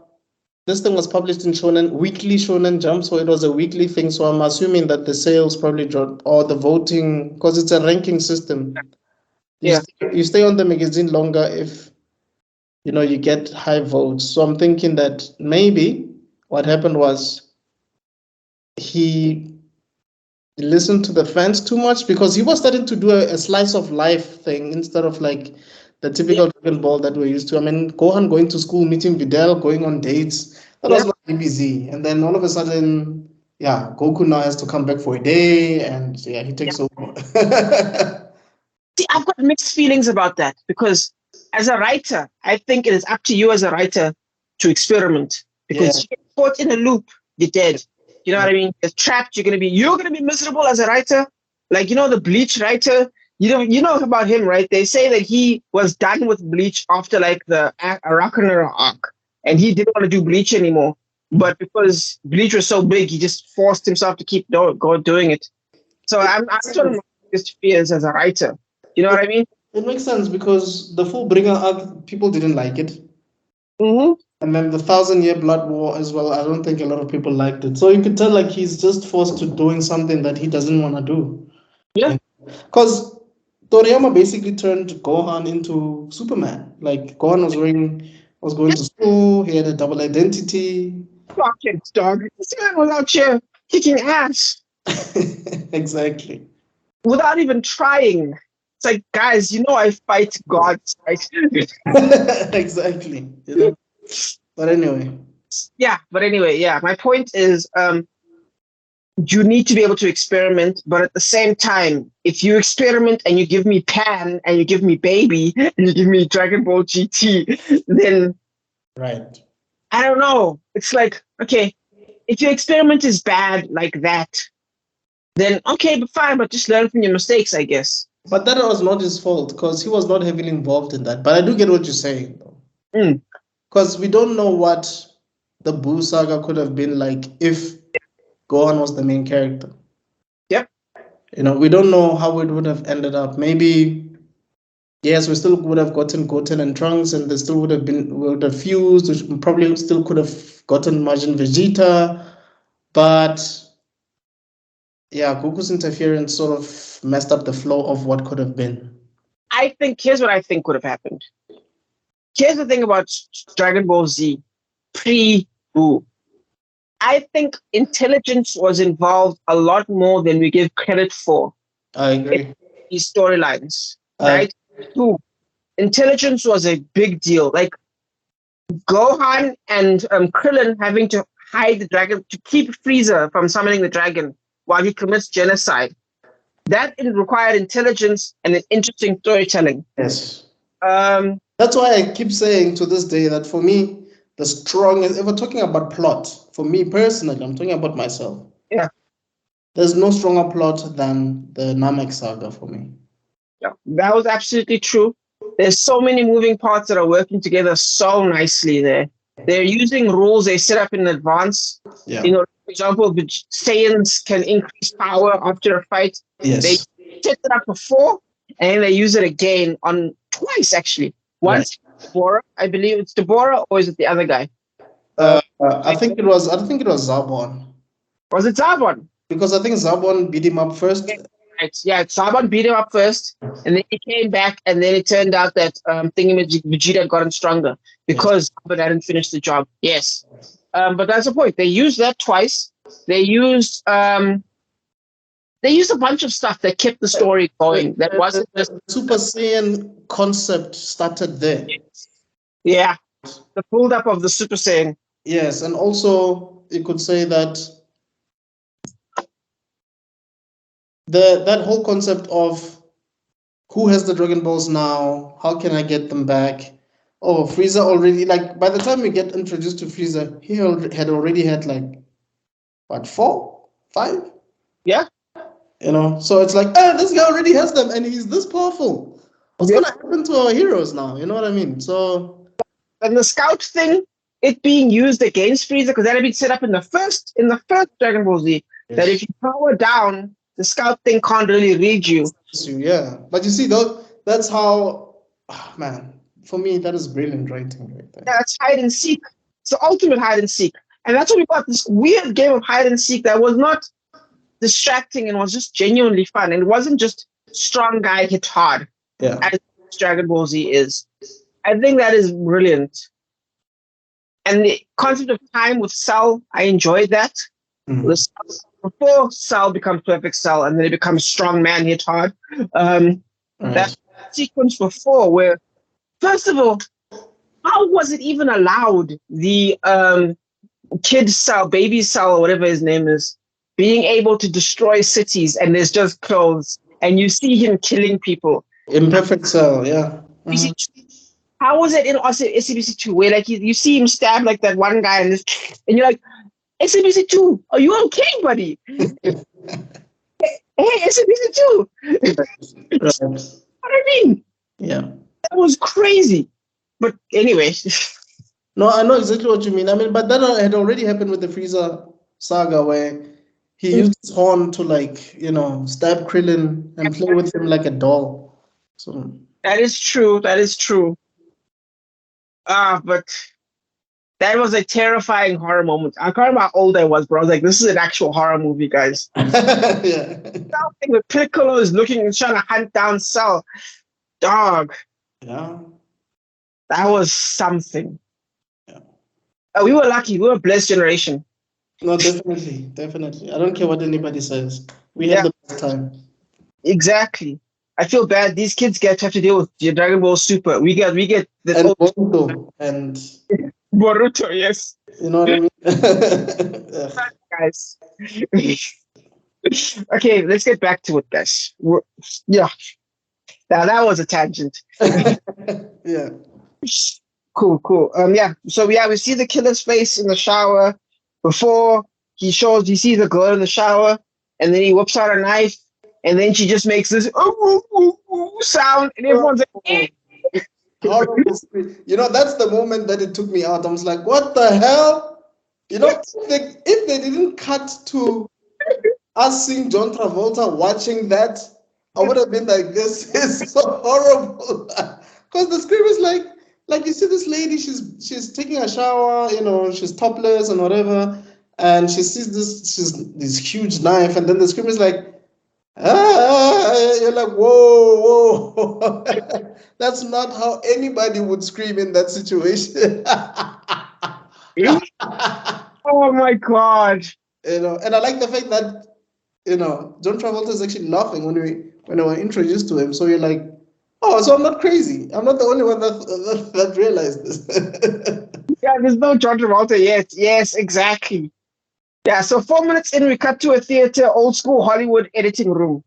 this thing was published in Weekly Shonen Jump, so it was a weekly thing. So I'm assuming that the sales probably dropped or the voting, because it's a ranking system. Yeah. You stay on the magazine longer if you get high votes. So I'm thinking that maybe what happened was he listened to the fans too much because he was starting to do a slice of life thing instead of like the typical Dragon Ball that we're used to. I mean, Gohan going to school, meeting Videl, going on dates. That was not DBZ. And then all of a sudden, yeah, Goku now has to come back for a day and yeah, he takes over. See, I've got mixed feelings about that because as a writer, I think it is up to you as a writer to experiment because you get caught in a loop, you're dead. You know what I mean? You're trapped. You're gonna be miserable as a writer. Like the Bleach writer. You know about him, right? They say that he was done with Bleach after like the Arachnara arc, and he didn't want to do Bleach anymore. But because Bleach was so big, he just forced himself to keep doing it. So I'm sort of my biggest fears as a writer. You know what I mean? It makes sense because the full Bringer arc, people didn't like it. Mm-hmm. And then the 1,000-Year Blood War as well, I don't think a lot of people liked it. So you could tell like he's just forced to doing something that he doesn't want to do. Yeah. Because Toriyama basically turned Gohan into Superman. Like Gohan was going to school, he had a double identity. Rockets, dog. This man was out here kicking ass. Exactly. Without even trying. It's like, guys, I fight gods, right? Exactly. But anyway. Yeah, my point is you need to be able to experiment, but at the same time, if you experiment and you give me Pan and you give me Baby and you give me Dragon Ball GT, then right. I don't know. It's like, okay, if your experiment is bad like that, then okay, but fine, but just learn from your mistakes, I guess. But that was not his fault because he was not heavily involved in that. But I do get what you're saying, though. Because we don't know what the Boo saga could have been like if Gohan was the main character. Yep. We don't know how it would have ended up. Maybe, yes, we still would have gotten Goten and Trunks, and they still would have fused, which probably still could have gotten Majin Vegeta. But yeah, Goku's interference sort of messed up the flow of what could have been. Here's what I think would have happened. Here's the thing about Dragon Ball Z pre-Boo. I think intelligence was involved a lot more than we give credit for. I agree. These storylines, right? Two, intelligence was a big deal. Like Gohan and Krillin having to hide the dragon to keep Frieza from summoning the dragon while he commits genocide. That required intelligence and an interesting storytelling. Yes. That's why I keep saying to this day that for me, the strongest, if we're talking about plot, for me personally, I'm talking about myself. there's no stronger plot than the Namek saga for me. Yeah, that was absolutely true. There's so many moving parts that are working together so nicely there. They're using rules they set up in advance. Yeah. You know, for example, the Saiyans can increase power after a fight. They Yes. set it up before, and they use it again on twice actually. Once Deborah, I believe it's Deborah, or is it the other guy? I think it was. I think it was Zabon. Was it Zarbon? Because I think Zabon beat him up first. Right. Yeah, Zarbon beat him up first, and then he came back, and then it turned out that Vegeta had gotten stronger because Zarbon hadn't finished the job. Yes. But that's the point. They used that twice. They used a bunch of stuff that kept the story going. That wasn't just Super Saiyan concept started there. Yeah, the build up of the Super Saiyan. Yes, and also you could say that that whole concept of who has the Dragon Balls now, how can I get them back? Oh, Frieza already, like, by the time we get introduced to Frieza, he had already had, like, what, 4, 5? Yeah. You know, so it's like, this guy already has them, and he's this powerful. What's gonna happen to our heroes now? You know what I mean? So, and the Scout thing, it being used against Frieza, because that had been set up in the first Dragon Ball Z, that if you power down, the Scout thing can't really read you. Yeah, but you see, though, that's how, man, for me, that is brilliant writing right there. Yeah, that's hide and seek. It's the ultimate hide and seek. And that's what we got, this weird game of hide and seek that was not distracting and was just genuinely fun. And it wasn't just strong guy hit hard, as Dragon Ball Z is. I think that is brilliant. And the concept of time with Cell, I enjoyed that. Before Cell becomes Perfect Cell, and then it becomes strong man hit hard. That sequence before, where, first of all, how was it even allowed, the kid Cell, baby Cell, or whatever his name is, being able to destroy cities, and there's just clothes, and you see him killing people? Imperfect Cell, yeah. How was it in SCBC 2, where like you see him stab like that one guy, and you're like, SCBC 2, are you okay, buddy? Hey, SCBC 2. What I mean? Yeah. That was crazy. But anyway. No, I know exactly what you mean. I mean, but that had already happened with the Frieza saga, where he used his horn to, like, you know, stab Krillin and play with him like a doll. So that is true. That is true. But that was a terrifying horror moment. I can't remember how old I was, bro. I was like, this is an actual horror movie, guys. Yeah. Something with Piccolo is looking and trying to hunt down Cell. Dog. Yeah. That was something. Yeah. We were lucky. We were a blessed generation. No, definitely. Definitely. I don't care what anybody says. We had the best time. Exactly. I feel bad. These kids have to deal with the Dragon Ball Super. We get the and Boruto and Boruto, yes. You know what I mean? Guys. Okay, let's get back to it, guys. Yeah. Now that was a tangent. Yeah. Cool. So we see the killer's face in the shower before he sees a girl in the shower, and then he whips out a knife, and then she just makes this sound, and everyone's like, you know, that's the moment that it took me out. I was like, what the hell? You know, if they didn't cut to us seeing John Travolta watching that, I would have been like, this is so horrible. Because the scream is like you see this lady, she's taking a shower, you know, she's topless and whatever, and she sees this huge knife, and then the scream is like, you're like, whoa. That's not how anybody would scream in that situation. oh my God. You know, and I like the fact that, you know, John Travolta is actually laughing when we were introduced to him. So you're like, oh, so I'm not crazy. I'm not the only one that realized this. Yeah, there's no John Travolta yet. Yes, exactly. Yeah, so 4 minutes in, we cut to a theater, old school Hollywood editing room.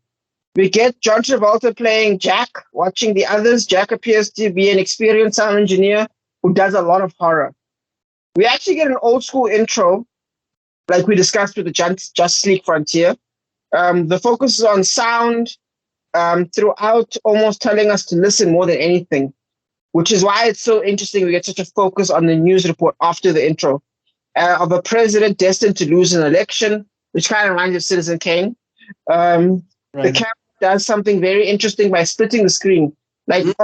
We get John Travolta playing Jack, watching the others. Jack appears to be an experienced sound engineer who does a lot of horror. We actually get an old school intro, like we discussed with the Justice League Frontier. The focus is on sound throughout, almost telling us to listen more than anything, which is why it's so interesting. We get such a focus on the news report after the intro of a president destined to lose an election, which kind of reminds me of Citizen Kane. The Right. camera does something very interesting by splitting the screen. Like, It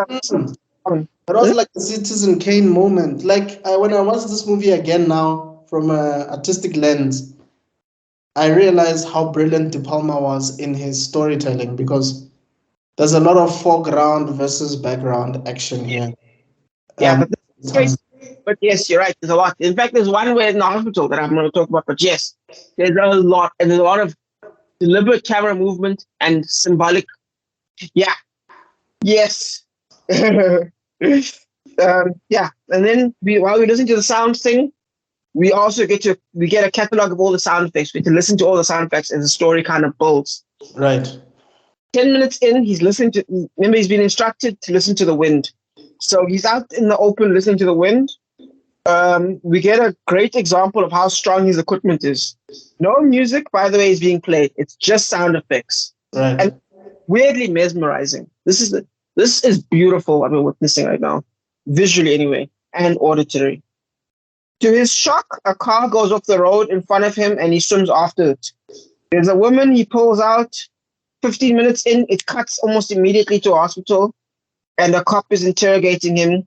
was like a Citizen Kane moment. Like when I watch this movie again now from an artistic lens, I realize how brilliant De Palma was in his storytelling because there's a lot of foreground versus background action here. yeah, Um, but yes, you're right. There's a lot. In fact, there's one where in the hospital that I'm going to talk about. But yes, there's a lot, and there's a lot of deliberate camera movement and symbolic. Yeah. Yes. Yeah, and then while we listen to the sound thing, we also get a catalog of all the sound effects. We can listen to all the sound effects as the story kind of builds. right. 10 minutes in, he's listening to. Remember, he's been instructed to listen to the wind, so he's out in the open listening to the wind. We get a great example of how strong his equipment is. No music, by the way, is being played. It's just sound effects. Right. And weirdly mesmerizing. This is beautiful. I've been witnessing right now, visually anyway, and auditory. To his shock, a car goes off the road in front of him, and he swims after it. There's a woman he pulls out. 15 minutes in, it cuts almost immediately to a hospital, and the cop is interrogating him.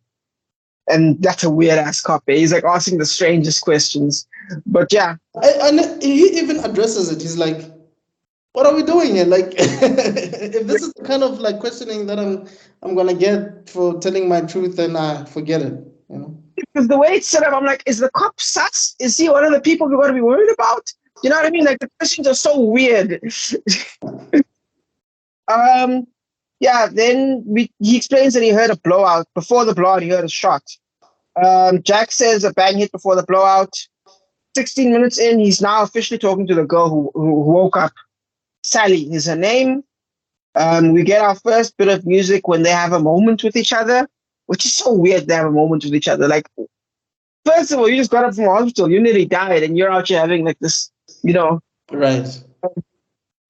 And that's a weird ass cop. He's like asking the strangest questions. But yeah. And he even addresses it. He's like, what are we doing here? Like, if this is the kind of like questioning that I'm gonna get for telling my truth, then forget it. You know. Because the way it's set up, I'm like, is the cop sus? Is he one of the people we're going to be worried about? You know what I mean? Like the questions are so weird. Yeah. Then he explains that he heard a blowout. Before the blowout, he heard a shot. Jack says a bang hit before the blowout. 16 minutes in, he's now officially talking to the girl who woke up. Sally is her name. We get our first bit of music when they have a moment with each other, which is so weird. They have a moment with each other. Like, first of all, you just got up from the hospital, you nearly died, and you're out here having like this, you know. Right.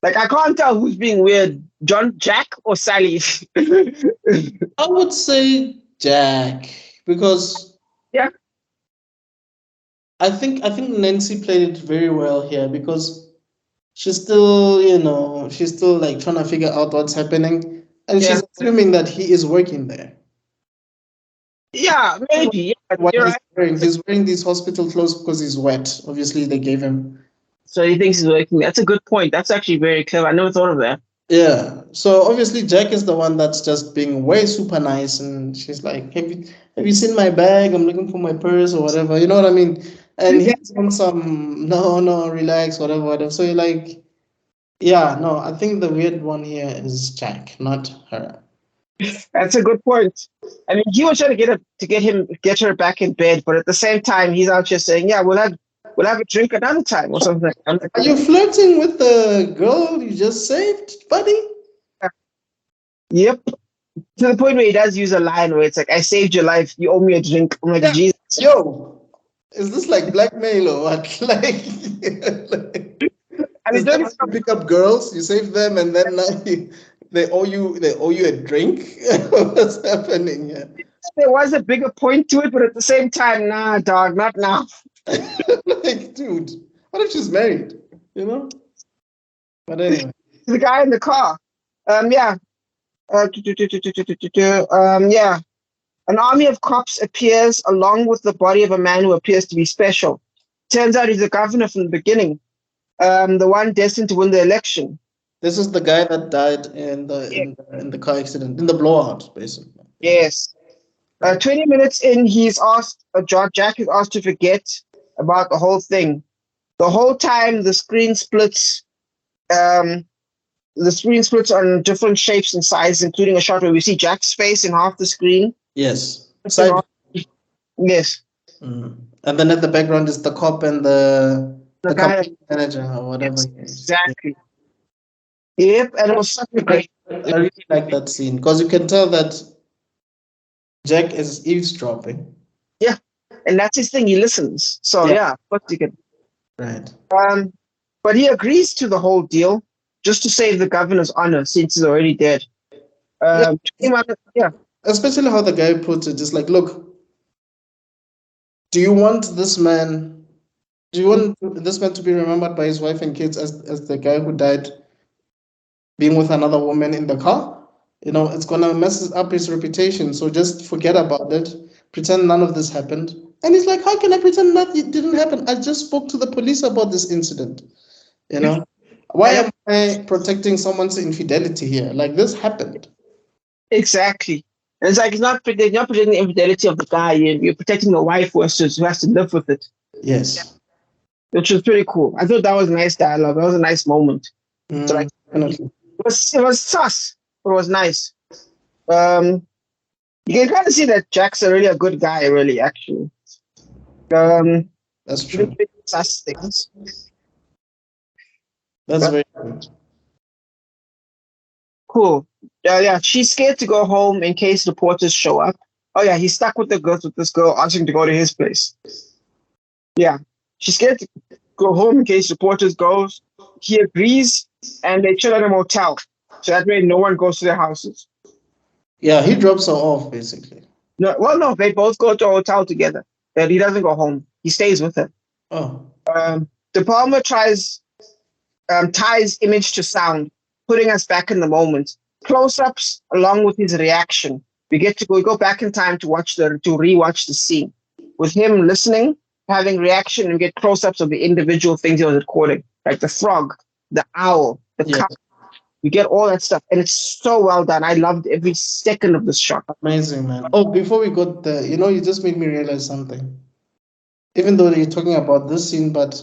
Like, I can't tell who's being weird, Jack or Sally. I would say Jack because yeah, I think Nancy played it very well here because she's still, she's still like trying to figure out what's happening, and she's assuming that he is working there. Yeah, maybe. Yeah, you're right. He's wearing these hospital clothes because he's wet. Obviously, they gave him. So he thinks he's working. That's a good point. That's actually very clever. I never thought of that. Yeah. So obviously, Jack is the one that's just being way super nice, and she's like, "Have you seen my bag? I'm looking for my purse or whatever." You know what I mean? And he's on some no, relax, whatever. So you're like, yeah, no. I think the weird one here is Jack, not her. That's a good point. I mean, he was trying to get her back in bed, but at the same time, he's out here saying, "Yeah, we'll have a drink another time or something." Are you flirting with the girl you just saved, buddy? Yep. To the point where he does use a line where it's like, "I saved your life. You owe me a drink." I'm like, Jesus. Yo, is this like blackmail or what? Like, I mean, don't pick up girls, you save them, and then they owe you a drink. What's happening here? There was a bigger point to it, but at the same time, nah, dog, not now. Like, dude, what if she's married? You know? But anyway. The guy in the car. Yeah. Yeah. An army of cops appears along with the body of a man who appears to be special. Turns out he's the governor from the beginning. The one destined to win the election. This is the guy that died in the car accident, in the blowout, basically. Yes. 20 minutes in, Jack is asked to forget about the whole thing. The whole time, the screen splits. The screen splits on different shapes and sizes, including a shot where we see Jack's face in half the screen. Yes. Yes. Mm. And then at the background is the cop and the company manager or whatever. Yes, exactly. Yep, and it was such a great. I really like that scene because you can tell that Jack is eavesdropping. Yeah, and that's his thing. He listens. So yeah, what you can. Right. But he agrees to the whole deal. just to save the governor's honor since he's already dead. Yeah. Yeah. Especially how the guy puts it, it's like, look, do you want this man to be remembered by his wife and kids as the guy who died being with another woman in the car? It's gonna mess up his reputation. So just forget about it. Pretend none of this happened. And he's like, how can I pretend that it didn't happen? I just spoke to the police about this incident. Why am I protecting someone's infidelity here? Like, this happened. Exactly. And it's like you're not protecting the infidelity of the guy, you're protecting the wife who has to live with it. Yes. Which was pretty cool. I thought that was a nice dialogue. That was a nice moment. So like, Definitely. it was sus, but it was nice. You can kind of see that Jack's really a good guy, really, actually. That's true. Sus things. That's very good. Cool. Yeah, she's scared to go home in case reporters show up. Oh yeah, he's stuck with this girl asking to go to his place. Yeah, she's scared to go home in case reporters goes. He agrees, and they chill at a motel, so that way no one goes to their houses. Yeah, he drops her off basically. No, they both go to a hotel together. But he doesn't go home. He stays with her. Oh. De Palma ties image to sound, putting us back in the moment. Close-ups along with his reaction. We go back in time to rewatch the scene. With him listening, having reaction, and we get close-ups of the individual things he was recording, like the frog, the owl, the cup. We get all that stuff, and it's so well done. I loved every second of this shot. Amazing, man. Oh, before we got there, you just made me realize something. Even though you're talking about this scene, but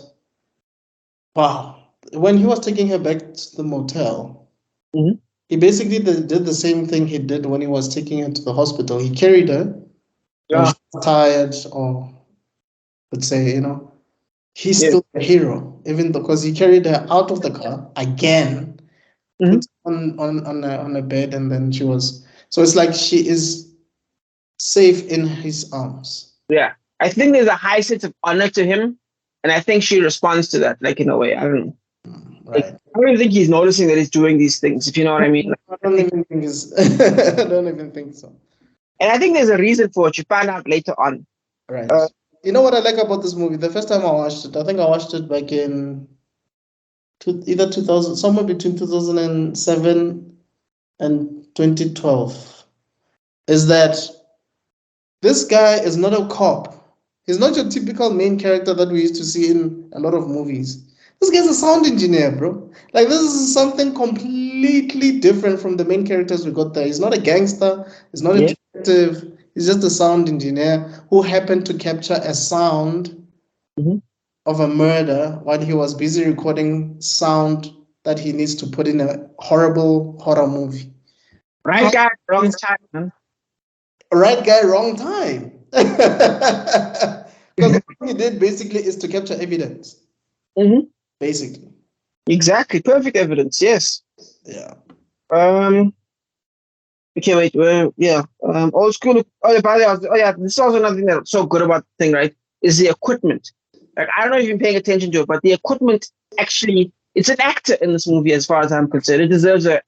wow, when he was taking her back to the motel, he basically did the same thing he did when he was taking her to the hospital. He carried her. When she was tired, or let's say, he's still a hero, even because he carried her out of the car again, put on a bed, and then she was. So it's like she is safe in his arms. Yeah, I think there's a high sense of honor to him, and I think she responds to that, like in a way. I don't know. Right. Like, I don't even think he's noticing that he's doing these things, if you know what I mean. I don't even think so. And I think there's a reason for it. You find out later on. Right. You know what I like about this movie? The first time I watched it, I think I watched it back in either 2000, somewhere between 2007 and 2012, is that this guy is not a cop. He's not your typical main character that we used to see in a lot of movies. This guy's a sound engineer, bro. Like, this is something completely different from the main characters we got there. He's not a gangster. He's not a detective. He's just a sound engineer who happened to capture a sound of a murder while he was busy recording sound that he needs to put in a horrible horror movie. Right guy, wrong time, man. Right guy, wrong time. Because what he did basically is to capture evidence. Basically. Exactly. Perfect evidence, yes. Yeah. Okay, wait. Old school. By the way, this is also another thing that's so good about the thing, right? Is the equipment. Like, I don't know if you're paying attention to it, but the equipment actually, it's an actor in this movie as far as I'm concerned. It deserves a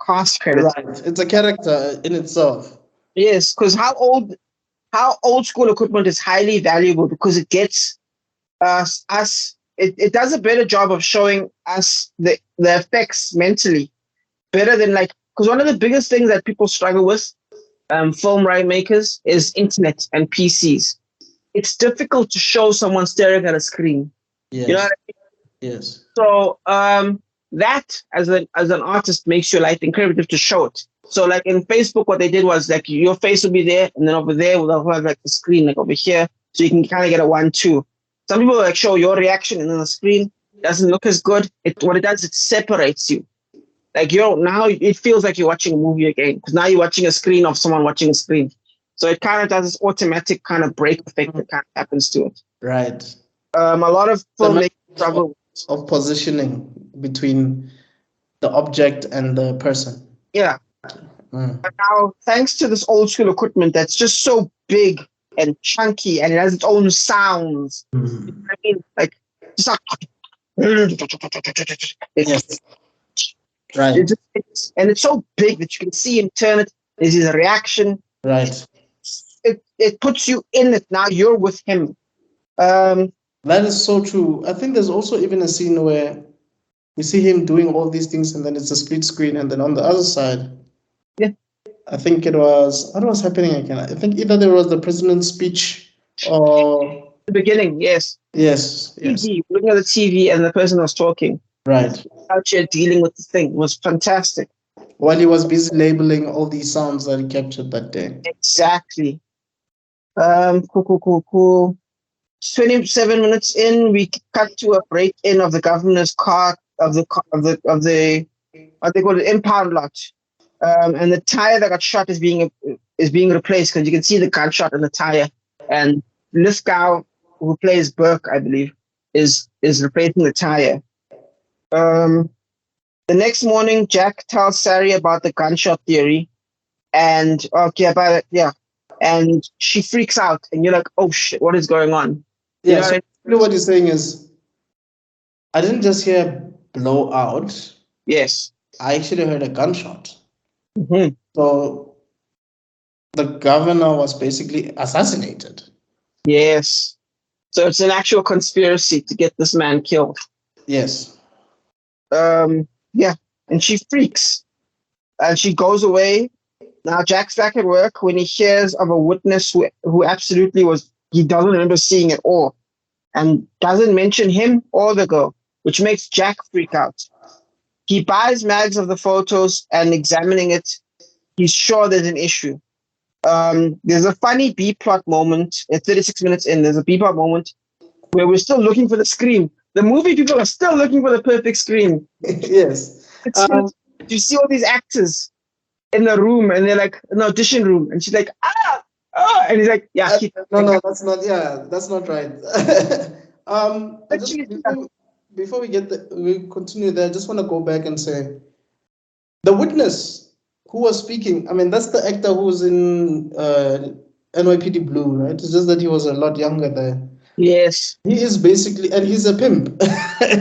cast credit. Right. It's a character in itself. Yes, because how old school equipment is highly valuable because it gets us. It does a better job of showing us the effects mentally better than because one of the biggest things that people struggle with, film right makers, is internet and PCs. It's difficult to show someone staring at a screen. Yes. You know what I mean? Yes. So that as an artist makes your life incredibly difficult to show it. So like in Facebook, what they did was like your face will be there, and then over there we'll have like the screen like over here, so you can kind of get a 1-2. Some people like show your reaction, and then the screen doesn't look as good. What it does, it separates you. Like now it feels like you're watching a movie again, because now you're watching a screen of someone watching a screen. So it kind of does this automatic kind of break effect that kind of happens to it. Right. A lot of filmmakers struggle of positioning between the object and the person. Yeah. But now, thanks to this old school equipment that's just so big and chunky, and it has its own sounds. You know what I mean? Like, just like, yes. Right. And it's so big that you can see him turn it. There's his reaction. Right. It puts you in it. Now you're with him. That is so true. I think there's also even a scene where we see him doing all these things, and then it's a split screen, and then on the other side, yeah, I think it was what was happening again. I think either there was the president's speech or the beginning, yes. yes. TV, looking at the TV, and the person was talking. Right. Out here dealing with the thing was fantastic. While he was busy labeling all these sounds that he captured that day. Exactly. Cool. 27 minutes in, we cut to a break in of the governor's car of the what they call it, impound lot. And the tire that got shot is being replaced because you can see the gunshot in the tire. And Lithgow, who plays Burke, I believe, is replacing the tire. The next morning, Jack tells Sari about the gunshot theory, and and she freaks out, and you're like, "Oh shit, what is going on?" Yeah. So what he's saying is, I didn't just hear blowout. Yes. I actually heard a gunshot. Mm-hmm. So the governor was basically assassinated. Yes. So it's an actual conspiracy to get this man killed. Yes. Yeah. And she freaks. And she goes away. Now Jack's back at work when he hears of a witness who absolutely he doesn't remember seeing at all. And doesn't mention him or the girl, which makes Jack freak out. He buys mags of the photos and examining it, he's sure there's an issue. There's a funny B-plot moment at 36 minutes in. There's a B-plot moment where we're still looking for the scream. The movie people are still looking for the perfect scream. Yes. You see all these actors in the room, and they're like, an audition room, and she's like, and he's like, yeah. No, that's not. Yeah, that's not right. Before we continue there, I just want to go back and say, the witness who was speaking. I mean, that's the actor who was in NYPD Blue, right? It's just that he was a lot younger there. Yes. He is basically, and he's a pimp.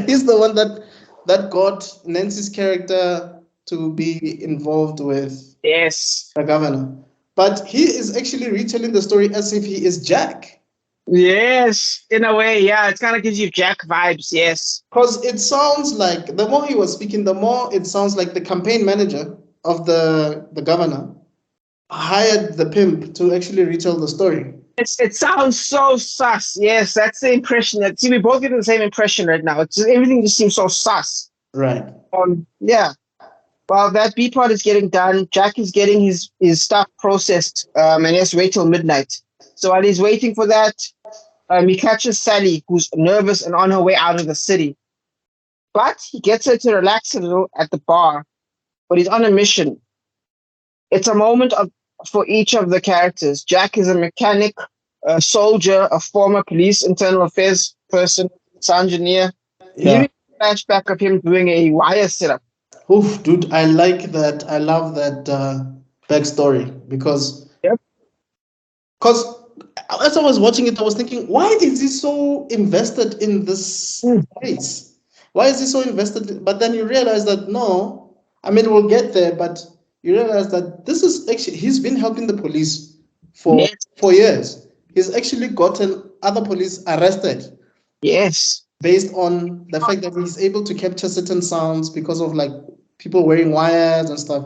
He's the one that got Nancy's character to be involved with the governor. But he is actually retelling the story as if he is Jack. Yes, in a way, yeah. It kind of gives you Jack vibes, yes. Because it sounds like, the more he was speaking, the more it sounds like the campaign manager of the governor hired the pimp to actually retell the story. It sounds so sus. Yes, that's the impression. See, we both get the same impression right now. Everything just seems so sus. Right. Yeah. While that B part is getting done, Jack is getting his stuff processed, and he has to wait till midnight. So while he's waiting for that, he catches Sally, who's nervous and on her way out of the city. But he gets her to relax a little at the bar, but he's on a mission. It's a moment for each of the characters. Jack is a mechanic, a soldier, a former police internal affairs person, soundengineer. Yeah. Flashback of him doing a wire setup. Oof, dude, I like that. I love that backstory because as I was watching it, I was thinking, why is he so invested in this case? Why is he so invested? But then you realize that no, I mean, we'll get there, but you realize that this is actually, he's been helping the police for 4 years. He's actually gotten other police arrested. Yes. Based on the fact that he's able to capture certain sounds because of like people wearing wires and stuff.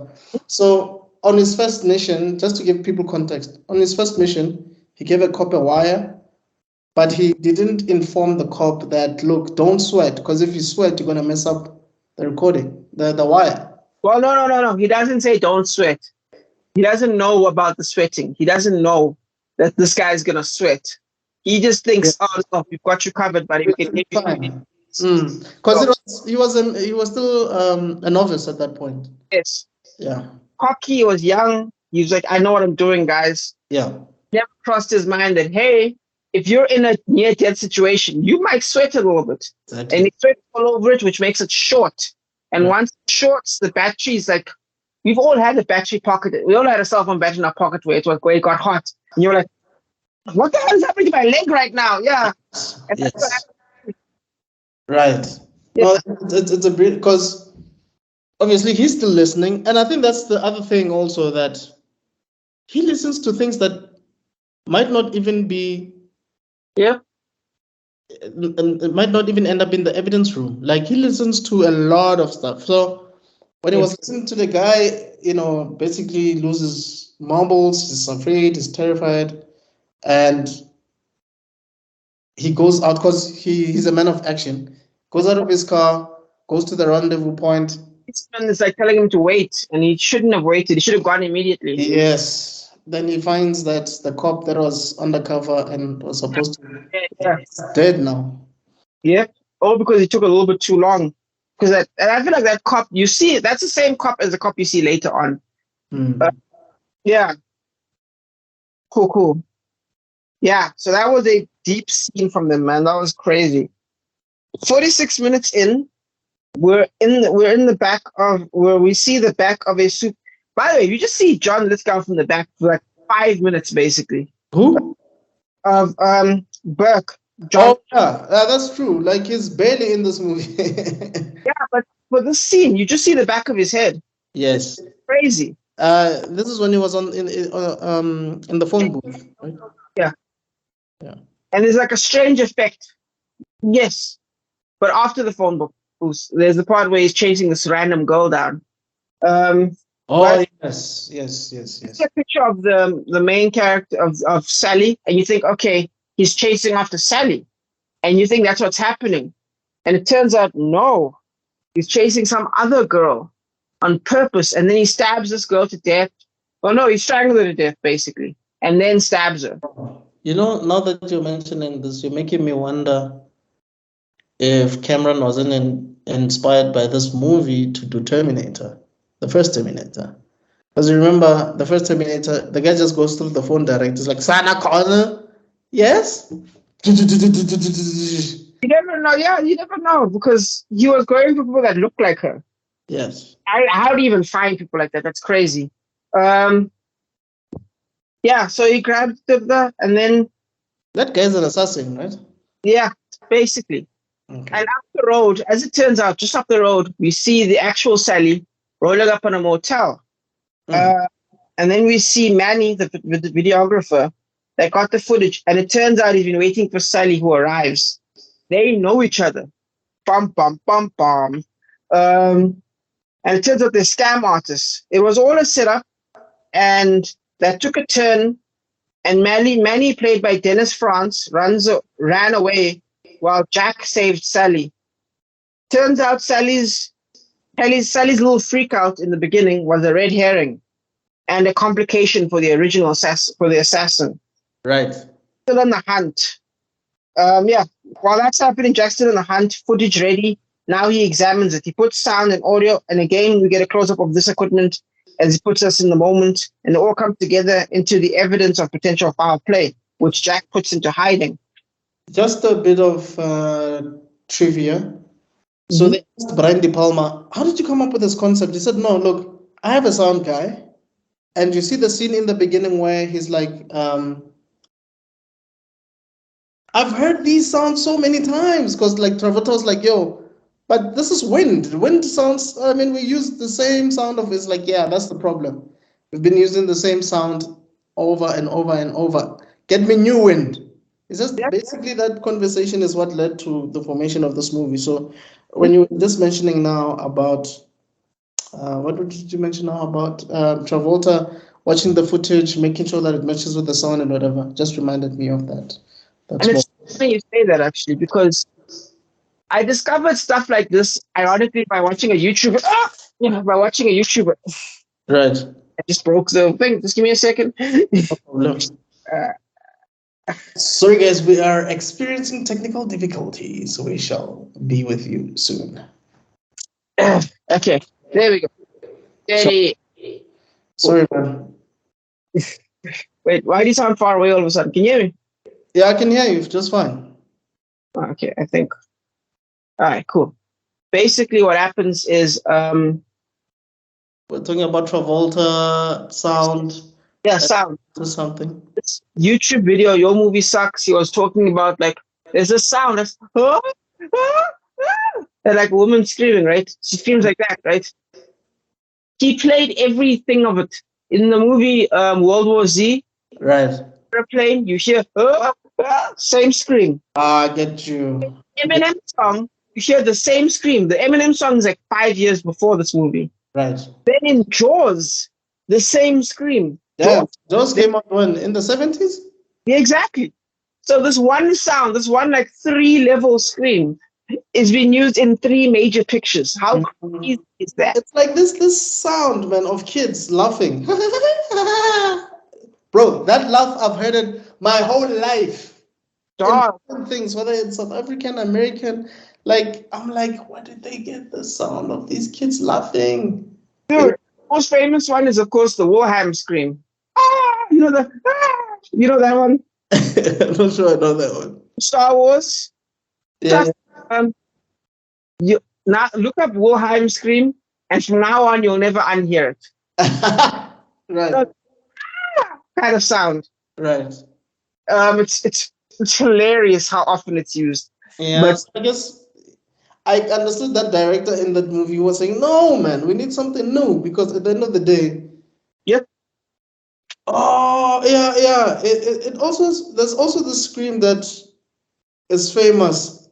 So on his first mission, just to give people context, on his first mission, he gave a cop a wire, but he didn't inform the cop that, look, don't sweat, because if you sweat, you're going to mess up the recording, the wire. Well, no. He doesn't say don't sweat. He doesn't know about the sweating. He doesn't know that this guy's going to sweat. He just thinks, oh, no, we've got you covered, buddy. We can get you. Because he was still a novice at that point. Yes. Yeah. Cocky was young. He was like, I know what I'm doing, guys. Yeah. Never crossed his mind that, hey, if you're in a near-death situation, you might sweat a little bit. Exactly. And he sweats all over it, which makes it short. And once it shorts, the battery is like, we've all had a battery pocket. We all had a cell phone battery in our pocket where it got hot. And you're like, what the hell is happening to my leg right now? Yeah. Yes. Right. Yes. No, it's a bit, because obviously he's still listening, and I think that's the other thing also, that he listens to things that might not even be, Yeah. and it might not even end up in the evidence room. Like, he listens to a lot of stuff. So when he was listening to the guy, basically loses marbles, he's afraid, he's terrified, and he goes out because he's a man of action. Goes out of his car, goes to the rendezvous point. It's like telling him to wait, and he shouldn't have waited. He should have gone immediately. Yes. Then he finds that the cop that was undercover and was supposed to is dead now. Yep. All because he took a little bit too long. And I feel like that cop, you see, that's the same cop as the cop you see later on. Yeah. Cool. Yeah. So that was a deep scene from them, man. That was crazy. 46 minutes in, we're in the back of where we see the back of a soup. By the way, you just see John Lithgow from the back for like 5 minutes, basically. Who? Of Burke. John. Oh yeah, that's true. Like, he's barely in this movie. Yeah, but for this scene, you just see the back of his head. Yes. It's crazy. This is when he was in the phone booth, right? Yeah. Yeah. And there's like a strange effect. Yes. But after the phone booth, there's the part where he's chasing this random girl down. Yes. It's a picture of the main character of Sally, and you think, okay, he's chasing after Sally, and you think that's what's happening. And it turns out, no, he's chasing some other girl on purpose, and then he stabs this girl to death. Well, no, he strangled her to death, basically, and then stabs her. Now that you're mentioning this, you're making me wonder if Cameron wasn't inspired by this movie to do Terminator, the first Terminator. Because you remember, the first Terminator, the guy just goes through the phone direct. It's like, Sana Connor, yes? You never know. Yeah, you never know, because he was going for people that look like her. Yes. How do you even find people like that? That's crazy. Yeah, so he grabbed the and then... That guy's an assassin, right? Yeah, basically. Okay. And up the road, as it turns out, just up the road, we see the actual Sally rolling up on a motel. And then we see Manny, the videographer, that got the footage. And it turns out he's been waiting for Sally, who arrives. They know each other. Bum, bum, bum, bum. And it turns out they're scam artists. It was all a setup, and that took a turn. And Manny, played by Dennis France, ran away while Jack saved Sally. Turns out Sally's little freak out in the beginning was a red herring and a complication for the original assassin. Right. Still on the hunt. Yeah. While that's happening, Jack's still on the hunt. Footage ready. Now he examines it. He puts sound and audio, and again we get a close-up of this equipment as he puts us in the moment, and it all comes together into the evidence of potential foul play, which Jack puts into hiding. Just a bit of trivia. So they asked briandepalma, how did you come up with this concept? He said, no, look, I have a sound guy. And you see the scene in the beginning where he's like, I've heard these sounds so many times, because like Travolta was like, yo, but this is wind. Wind sounds, we use the same sound of it's like, yeah, that's the problem. We've been using the same sound over and over and over. Get me new wind. It's just basically that conversation is what led to the formation of this movie. So when you were just mentioning now about, what did you mention now about Travolta watching the footage, making sure that it matches with the sound and whatever, just reminded me of that. And it's funny you say that, actually, because I discovered stuff like this, ironically, by watching a YouTuber. By watching a YouTuber. Right. I just broke the thing. Just give me a second. No problem. Sorry, guys, we are experiencing technical difficulties. We shall be with you soon. Okay, there we go. Hey. Sorry, man. Wait, why do you sound far away all of a sudden? Can you hear me? Yeah, I can hear you just fine. Okay, I think. All right, cool. Basically, what happens is... we're talking about Travolta, sound. Yeah, sound. Or something. This YouTube video, Your Movie Sucks, he was talking about, like, there's a sound that's... and like a woman screaming, right? She screams like that, right? He played everything of it. In the movie World War Z, Right. airplane, you hear same scream. I get you. Eminem song, you hear the same scream. The Eminem song is like 5 years before this movie. Right. Then in Jaws, the same scream. Yeah. Those came out when? In the 70s? Yeah, exactly. So this one sound, this one like 3-level scream is being used in 3 major pictures. How crazy is that? It's like this sound, man, of kids laughing. Bro, that laugh, I've heard it my whole life. Dog. In different things, whether it's South African, American, like I'm like, where did they get the sound of these kids laughing? Dude, the most famous one is of course the Wilhelm scream. You know you know that one? I'm not sure I know that one. Star Wars. Yeah. You now look up Wilhelm scream, and from now on you'll never unhear it. Right. Kind of sound. Right. It's hilarious how often it's used. Yeah, But I guess I understood that director in that movie was saying, no, man, we need something new because at the end of the day. Yep. Oh, yeah. It also there's also the scream that is famous.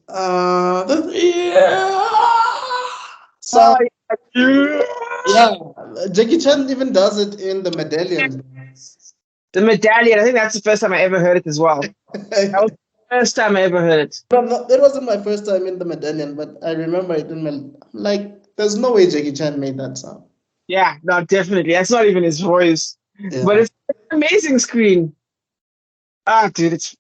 So yeah, Jackie Chan even does it in the Medallion. The Medallion. I think that's the first time I ever heard it as well. That was the first time I ever heard it. That wasn't my first time in the Medallion, but I remember it in my there's no way Jackie Chan made that sound. Yeah, no, definitely. That's not even his voice. Yeah. But it's an amazing screen. Dude, it's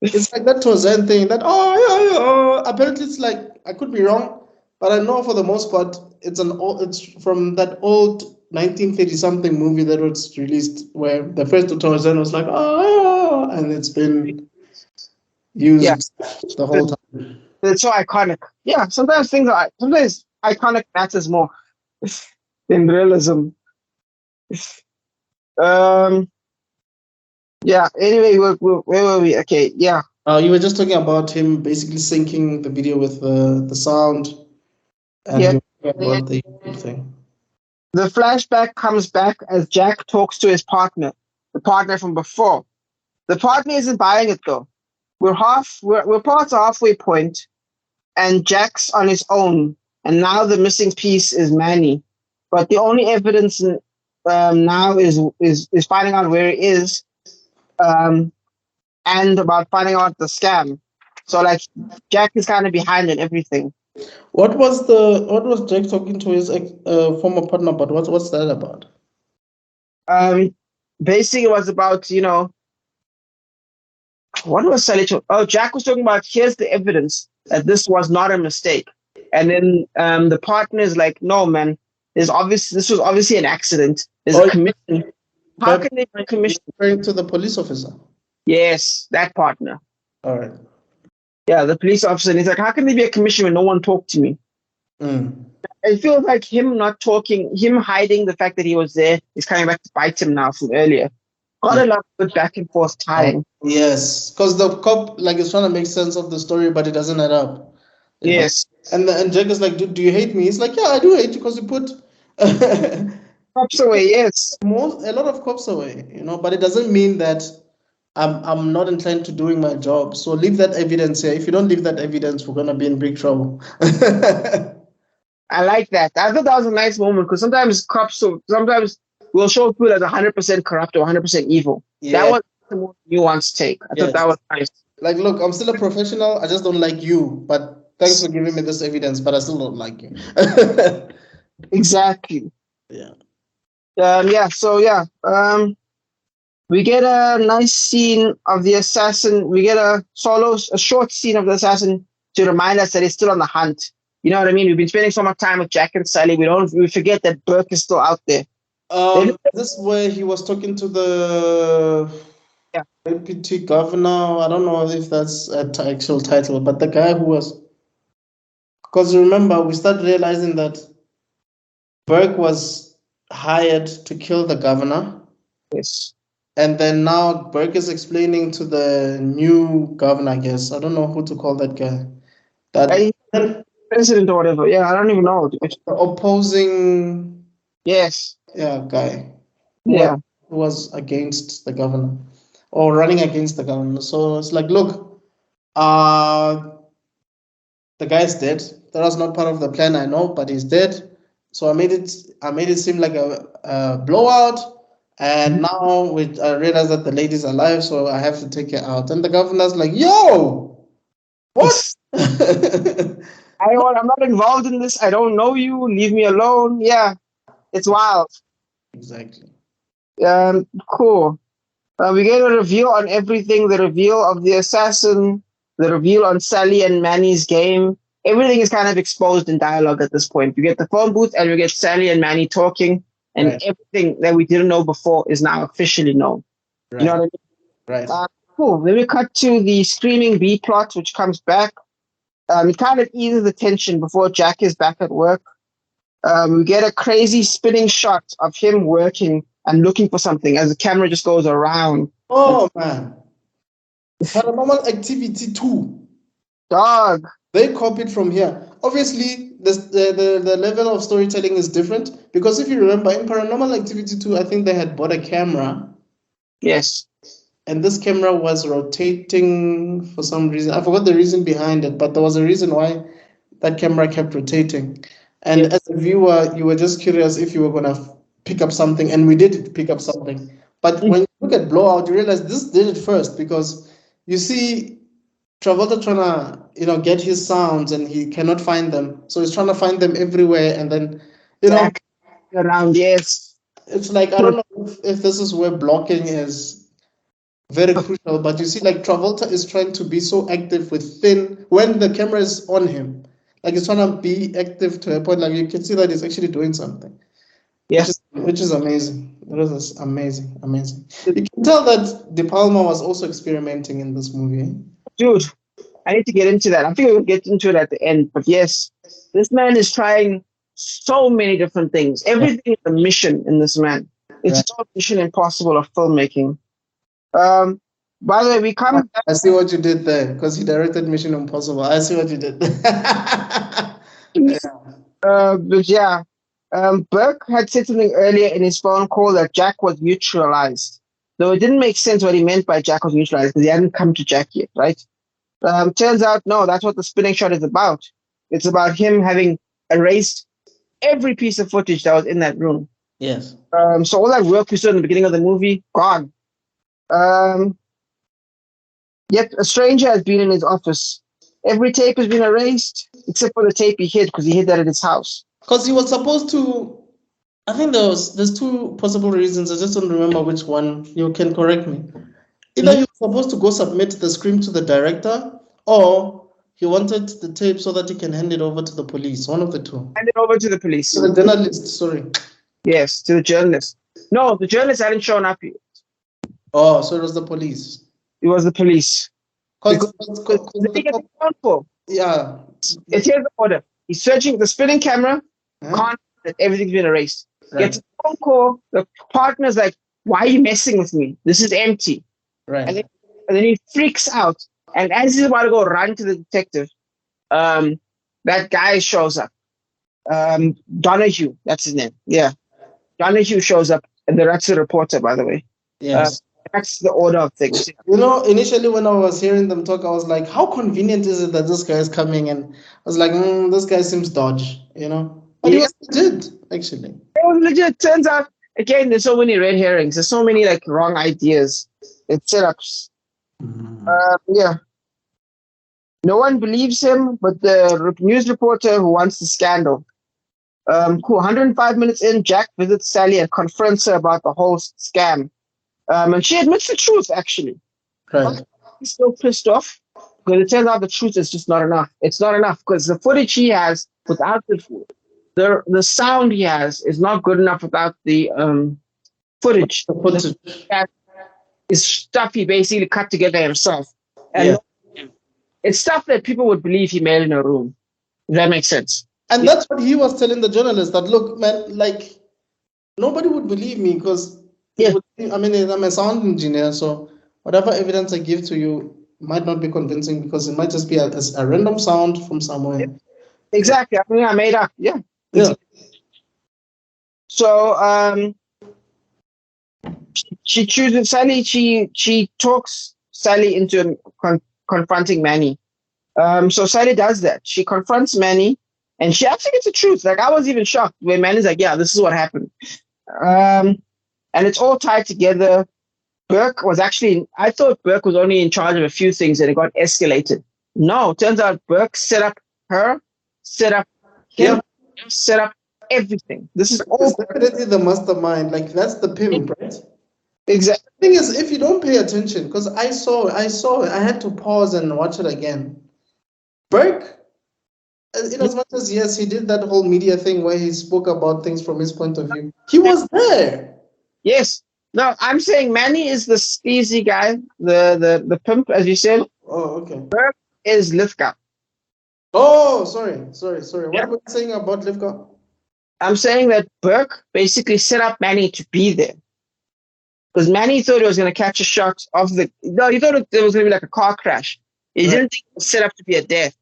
It's like that Tarzan thing that apparently it's like, I could be wrong, but I know for the most part it's from that old 1930 something movie that was released where the first Tarzan was like and it's been used the whole time. It's so iconic. Yeah, sometimes iconic matters more than realism. Yeah. Anyway, where were we? Okay. Yeah. You were just talking about him basically syncing the video with the sound, and about the thing. The flashback comes back as Jack talks to his partner, the partner from before. The partner isn't buying it though. We're past the halfway point, and Jack's on his own. And now the missing piece is Manny. But the only evidence now is finding out where it is, and about finding out the scam. So like Jack is kind of behind in everything. What was Jack talking to his former partner about? What's that about? Basically it was about, what was Sally talking? Oh, Jack was talking about, here's the evidence that this was not a mistake. And then the partner is like, no, man, this was obviously an accident. There's a commission. How can they be a commission? Referring to the police officer? Yes, that partner. All right. Yeah, the police officer. And he's like, how can there be a commission when no one talked to me? It feels like him not talking, him hiding the fact that he was there is coming back to bite him now from earlier. Got a lot of good back and forth tying. Yes, because the cop is trying to make sense of the story, but it doesn't add up. Yes. And Jack is like, do you hate me? He's like, yeah, I do hate you because you put cops away. Yes. A lot of cops away, but it doesn't mean that I'm not inclined to doing my job. So leave that evidence here. If you don't leave that evidence, we're gonna be in big trouble. I like that. I thought that was a nice moment because sometimes cops will show people as 100% corrupt or 100% evil. Yeah. That was the more nuanced take. I thought that was nice. Like, look, I'm still a professional. I just don't like you. But thanks for giving me this evidence. But I still don't like you. Exactly. Yeah. We get a nice scene of the assassin. We get a short scene of the assassin to remind us that he's still on the hunt. You know what I mean? We've been spending so much time with Jack and Sally. We forget that Burke is still out there. This is where he was talking to the deputy governor. I don't know if that's an actual title, but the guy who was. Because remember, we started realizing that Burke was hired to kill the governor. Yes. And then now Burke is explaining to the new governor, I guess. I don't know who to call that guy. president or whatever. Yeah, I don't even know. The opposing Yes. guy Yeah. who was against the governor or running against the governor. So it's like, look, the guy's dead. That was not part of the plan, I know, but he's dead. So I made it seem like a blowout. And now I realize that the lady's alive, so I have to take her out. And the governor's like, yo, what? I'm not involved in this. I don't know you. Leave me alone. Yeah, it's wild. Exactly. Cool. We get a reveal on everything. The reveal of the assassin. The reveal on Sally and Manny's game. Everything is kind of exposed in dialogue at this point. We get the phone booth and we get Sally and Manny talking, and Right. everything that we didn't know before is now officially known. Right. You know what I Right. mean? Cool. Then we cut to the screaming B plot, which comes back. It kind of eases the tension before Jack is back at work. We get a crazy spinning shot of him working and looking for something as the camera just goes around. Oh man. Paranormal Activity 2. Dog. They copied from here. Obviously, the level of storytelling is different because if you remember, in Paranormal Activity 2, I think they had bought a camera. Yes. And this camera was rotating for some reason. I forgot the reason behind it, but there was a reason why that camera kept rotating. And Yes. as a viewer, you were just curious if you were going to pick up something, and we did pick up something. But when you look at Blowout, you realize this did it first because you see Travolta trying to, get his sounds and he cannot find them. So he's trying to find them everywhere. And then, Back around, yes. it's like, I don't know if this is where blocking is very crucial, but you see, like Travolta is trying to be so active when the camera is on him. Like he's trying to be active to a point, like you can see that he's actually doing something. Yes. Which is amazing. It was amazing. You can tell that De Palma was also experimenting in this movie. Dude, I need to get into that. I think we'll get into it at the end. But yes, this man is trying so many different things. Everything is a mission in this man. It's a mission impossible of filmmaking. By the way, we come. I see what you did there because he directed Mission Impossible. I see what you did. But yeah, Burke had said something earlier in his phone call that Jack was neutralized. Though it didn't make sense what he meant by Jack was neutralized because he hadn't come to Jack yet, right? Turns out, no, that's what the spinning shot is about. It's about him having erased every piece of footage that was in that room. Yes. So all that work we saw in the beginning of the movie, gone. Yet a stranger has been in his office. Every tape has been erased except for the tape he hid because he hid that at his house. Because he was supposed to. I think there's two possible reasons. I just don't remember which one. You can correct me. Either he was supposed to go submit the script to the director, or he wanted the tape so that he can hand it over to the police. One of the two. Hand it over to the police. To the journalist, sorry. Yes, to the journalist. No, the journalist hadn't shown up yet. Oh, so it was the police. It was the police. Because yeah. It's here's the order. He's searching the spinning camera, can't that everything's been erased. Right. Gets a phone call, the partner's like, why are you messing with me? This is empty. Right. And then he freaks out. And as he's about to go run to the detective, that guy shows up. Donahue, that's his name. Yeah. Donahue shows up, and that's the reporter, by the way. Yes. That's the order of things. Initially when I was hearing them talk, I was like, how convenient is it that this guy is coming? And I was like, this guy seems dodgy, But he was legit, actually. It was legit. Turns out, again, there's so many red herrings. There's so many wrong ideas and setups. Yeah. No one believes him, but the news reporter who wants the scandal. Cool. 105 minutes in, Jack visits Sally and confronts her about the whole scam. And she admits the truth, actually. Right. He's still pissed off because it turns out the truth is just not enough. It's not enough because the footage he has without the sound he has is not good enough without the footage. The footage is stuff he basically cut together himself. And it's stuff that people would believe he made in a room. If that makes sense. And that's what he was telling the journalist, that, look, man, nobody would believe me because I'm a sound engineer, so whatever evidence I give to you might not be convincing because it might just be a random sound from somewhere. Exactly. I think I made up. Yeah. Yeah. So she chooses Sally. She talks Sally into confronting Manny. So Sally does that. She confronts Manny, and she actually gets the truth. Like I was even shocked when Manny's like, "Yeah, this is what happened," and it's all tied together. Burke was actually. I thought Burke was only in charge of a few things, and it got escalated. No, turns out Burke set up her, set up him, set up everything. This is all It's definitely the mastermind. Like that's the pimp, right? exactly. The thing is, if you don't pay attention, because I had to pause and watch it again. Burke, in as much as yes, he did that whole media thing where he spoke about things from his point of view. He was there. Yes. No, I'm saying Manny is the sleazy guy, the pimp, as you said. Oh, okay. Burke is Lithgow. Oh, sorry. What Yeah. am I saying about Livka? I'm saying that Burke basically set up Manny to be there. Because Manny thought he was going to catch a shot of the. No, he thought it was going to be like a car crash. He didn't think it was set up to be a death.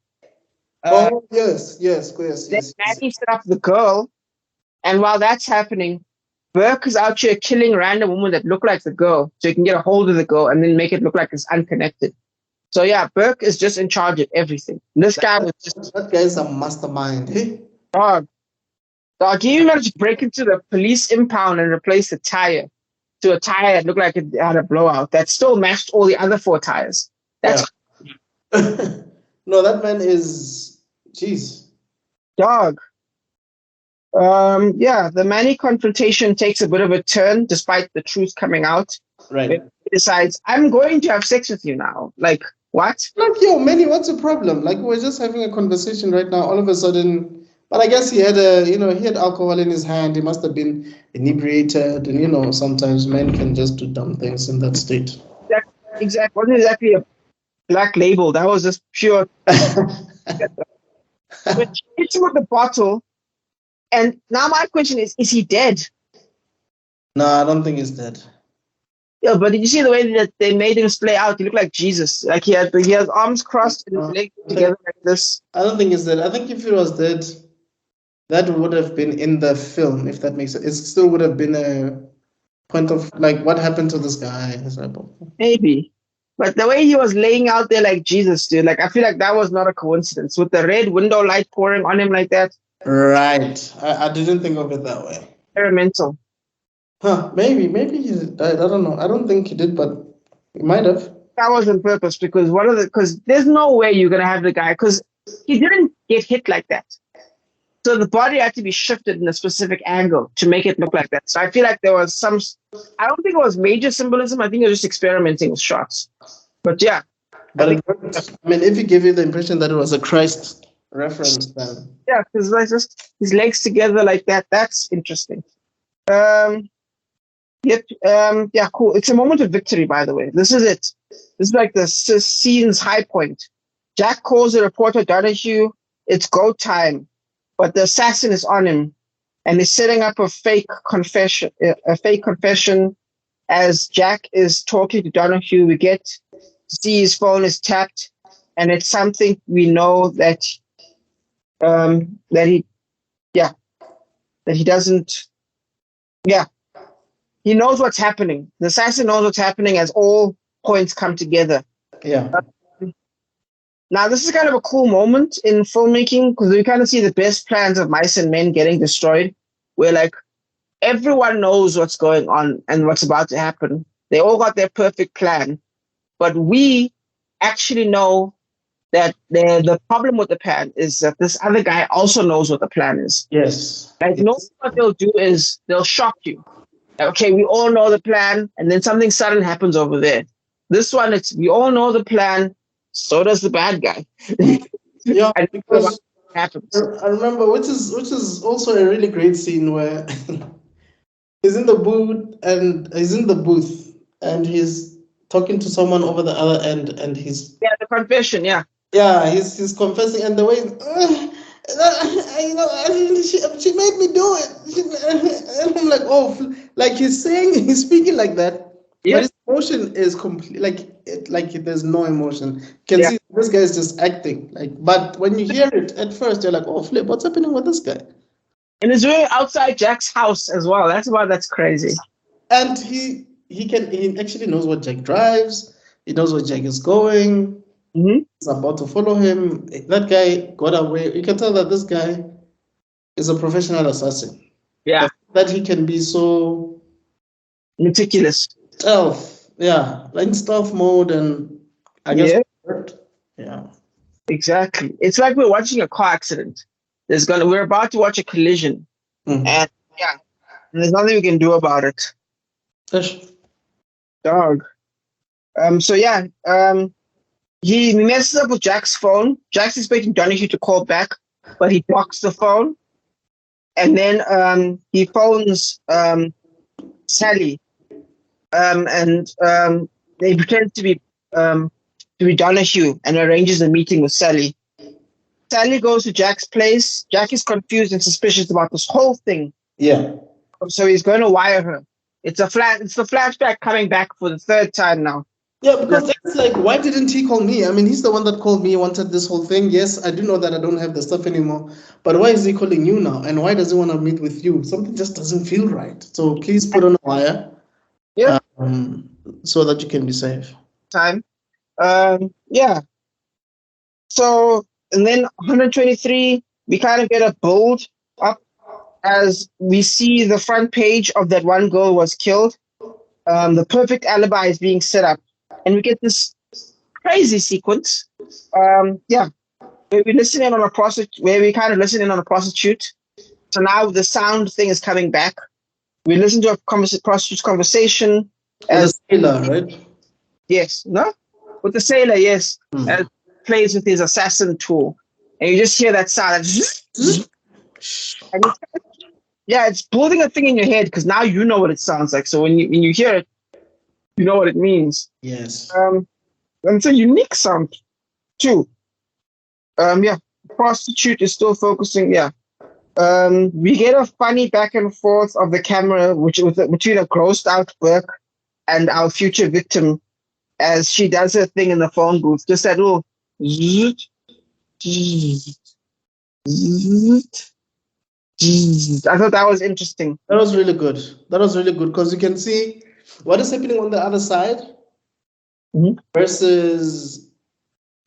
Oh, yes. Then Manny set up the girl, and while that's happening, Burke is out here killing random women that look like the girl, so he can get a hold of the girl and then make it look like it's unconnected. So yeah, Burke is just in charge of everything. This guy was just That guy is a mastermind. Hey? dog. Dog, he even managed to break into the police impound and replace the tire to a tire that looked like it had a blowout that still matched all the other 4 tires. That's No, that man is jeez. dog. Yeah, the Manny confrontation takes a bit of a turn despite the truth coming out. Right. He decides, I'm going to have sex with you now. Like, what? Like, yo, Manny, what's the problem? Like, we're just having a conversation right now. All of a sudden, but I guess he had he had alcohol in his hand. He must have been inebriated, and sometimes men can just do dumb things in that state. Exactly. Wasn't exactly a black label. That was just pure. But she hits him with the bottle, and now my question is he dead? No, I don't think he's dead. Yeah, but did you see the way that they made him splay out? He looked like Jesus. Like he has arms crossed and his legs together like this. I don't think he's dead. I think if he was dead, that would have been in the film, if that makes sense. It still would have been a point of like what happened to this guy. Maybe. But the way he was laying out there like Jesus, dude, like I feel like that was not a coincidence. With the red window light pouring on him like that. Right. I didn't think of it that way. Experimental. Huh, maybe he died. I don't know. I don't think he did, but he might have. That was on purpose because there's no way you're gonna have the guy because he didn't get hit like that. So the body had to be shifted in a specific angle to make it look like that. So I feel like there was I don't think it was major symbolism. I think it was just experimenting with shots. But yeah. But if he gave you the impression that it was a Christ reference, then yeah, because like just his legs together like that. That's interesting. Yeah, cool. It's a moment of victory, by the way. This is it. This is like the scene's high point. Jack calls the reporter Donahue. It's go time, but the assassin is on him, and he's setting up a fake confession. As Jack is talking to Donahue, we get to see his phone is tapped, and it's something we know that he doesn't. Yeah. He knows what's happening. The assassin knows what's happening as all points come together. Yeah. Now, this is kind of a cool moment in filmmaking because we kind of see the best plans of mice and men getting destroyed, where like everyone knows what's going on and what's about to happen. They all got their perfect plan, but we actually know that the problem with the plan is that this other guy also knows what the plan is. Yes. Like, yes. What they'll do is they'll shock you. Okay, we all know the plan, and then something sudden happens over there. This one, we all know the plan, so does the bad guy. Yeah, because happens. I remember, which is also a really great scene where he's in the booth and he's talking to someone over the other end, and he's the confession, he's confessing, and the way. She made me do it. And I'm like, oh, like he's speaking like that. But Yeah, his emotion is complete, like there's no emotion. You can yeah. see this guy is just acting. But when you hear it at first, you're like, oh flip, what's happening with this guy? And it's doing it outside Jack's house as well. That's crazy. And he actually knows what Jack drives. He knows where Jack is going. Hmm. He's about to follow him. That guy got away. You can tell that this guy is a professional assassin. Yeah, That he can be so meticulous. stealth, yeah, like in stealth mode, and I guess Yeah, yeah. exactly. It's like we're watching a car accident. We're about to watch a collision, Mhm. and yeah, there's nothing we can do about it. Ish. Dog. So yeah, he messes up with Jack's phone. Jack's expecting Donahue to call back, but he blocks the phone. And then he phones Sally, and they pretend to be Donahue and arranges a meeting with Sally. Sally goes to Jack's place. Jack is confused and suspicious about this whole thing, Yeah. so he's going to wire her. It's the flashback coming back for the third time now. Yeah, because it's like, why didn't he call me? I mean, he's the one that called me, wanted this whole thing. Yes, I do know that I don't have the stuff anymore, but why is he calling you now? And why does he want to meet with you? Something just doesn't feel right. So please put on a wire, Yeah, so that you can be safe. time. Yeah. So, and then 123, we kind of get a build up as we see the front page of that one girl was killed. The perfect alibi is being set up, and we get this crazy sequence. Yeah, where we listen in on a prostitute, where we kind of listen in on a prostitute. So now the sound thing is coming back. We listen to a prostitute's conversation With a as sailor, right? yes, no, with the sailor, yes, as plays with his assassin tool, and you just hear that sound, and it's, yeah, it's building a thing in your head because now you know what it sounds like. So when you hear it, you know what it means. Yes. And it's a unique sound too. Yeah, prostitute is still focusing. Yeah. We get a funny back and forth of the camera, between a grossed out Burke and our future victim as she does her thing in the phone booth. Just that little zzz, zzz, zzz, zzz. I thought that was interesting. That was really good. That was really good because you can see what is happening on the other side versus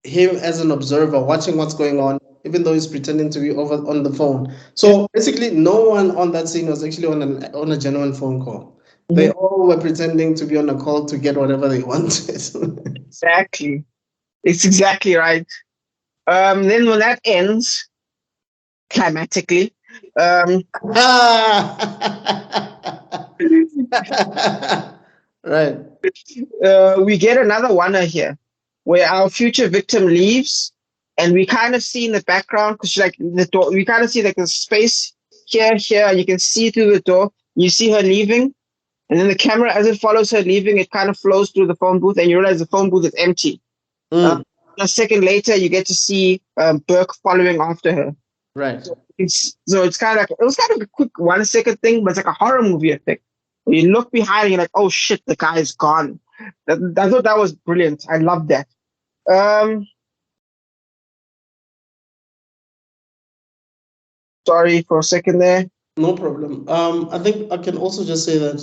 him as an observer watching what's going on, even though he's pretending to be over on the phone. So basically, no one on that scene was actually on a genuine phone call. They all were pretending to be on a call to get whatever they wanted. Exactly. It's exactly right. Then when that ends, climatically, right. we get another one here where our future victim leaves, and we kind of see in the background because like the door, we kind of see like the space here, and you can see through the door. You see her leaving, and then the camera, as it follows her leaving, it kind of flows through the phone booth, and you realize the phone booth is empty. A second later, you get to see Burke following after her. Right. So it's kind of like, it was kind of a quick 1 second thing, but it's like a horror movie effect. You look behind and you're like, oh shit, the guy is gone. I thought that was brilliant. I loved that. Sorry for a second there. No problem. I think I can also just say that.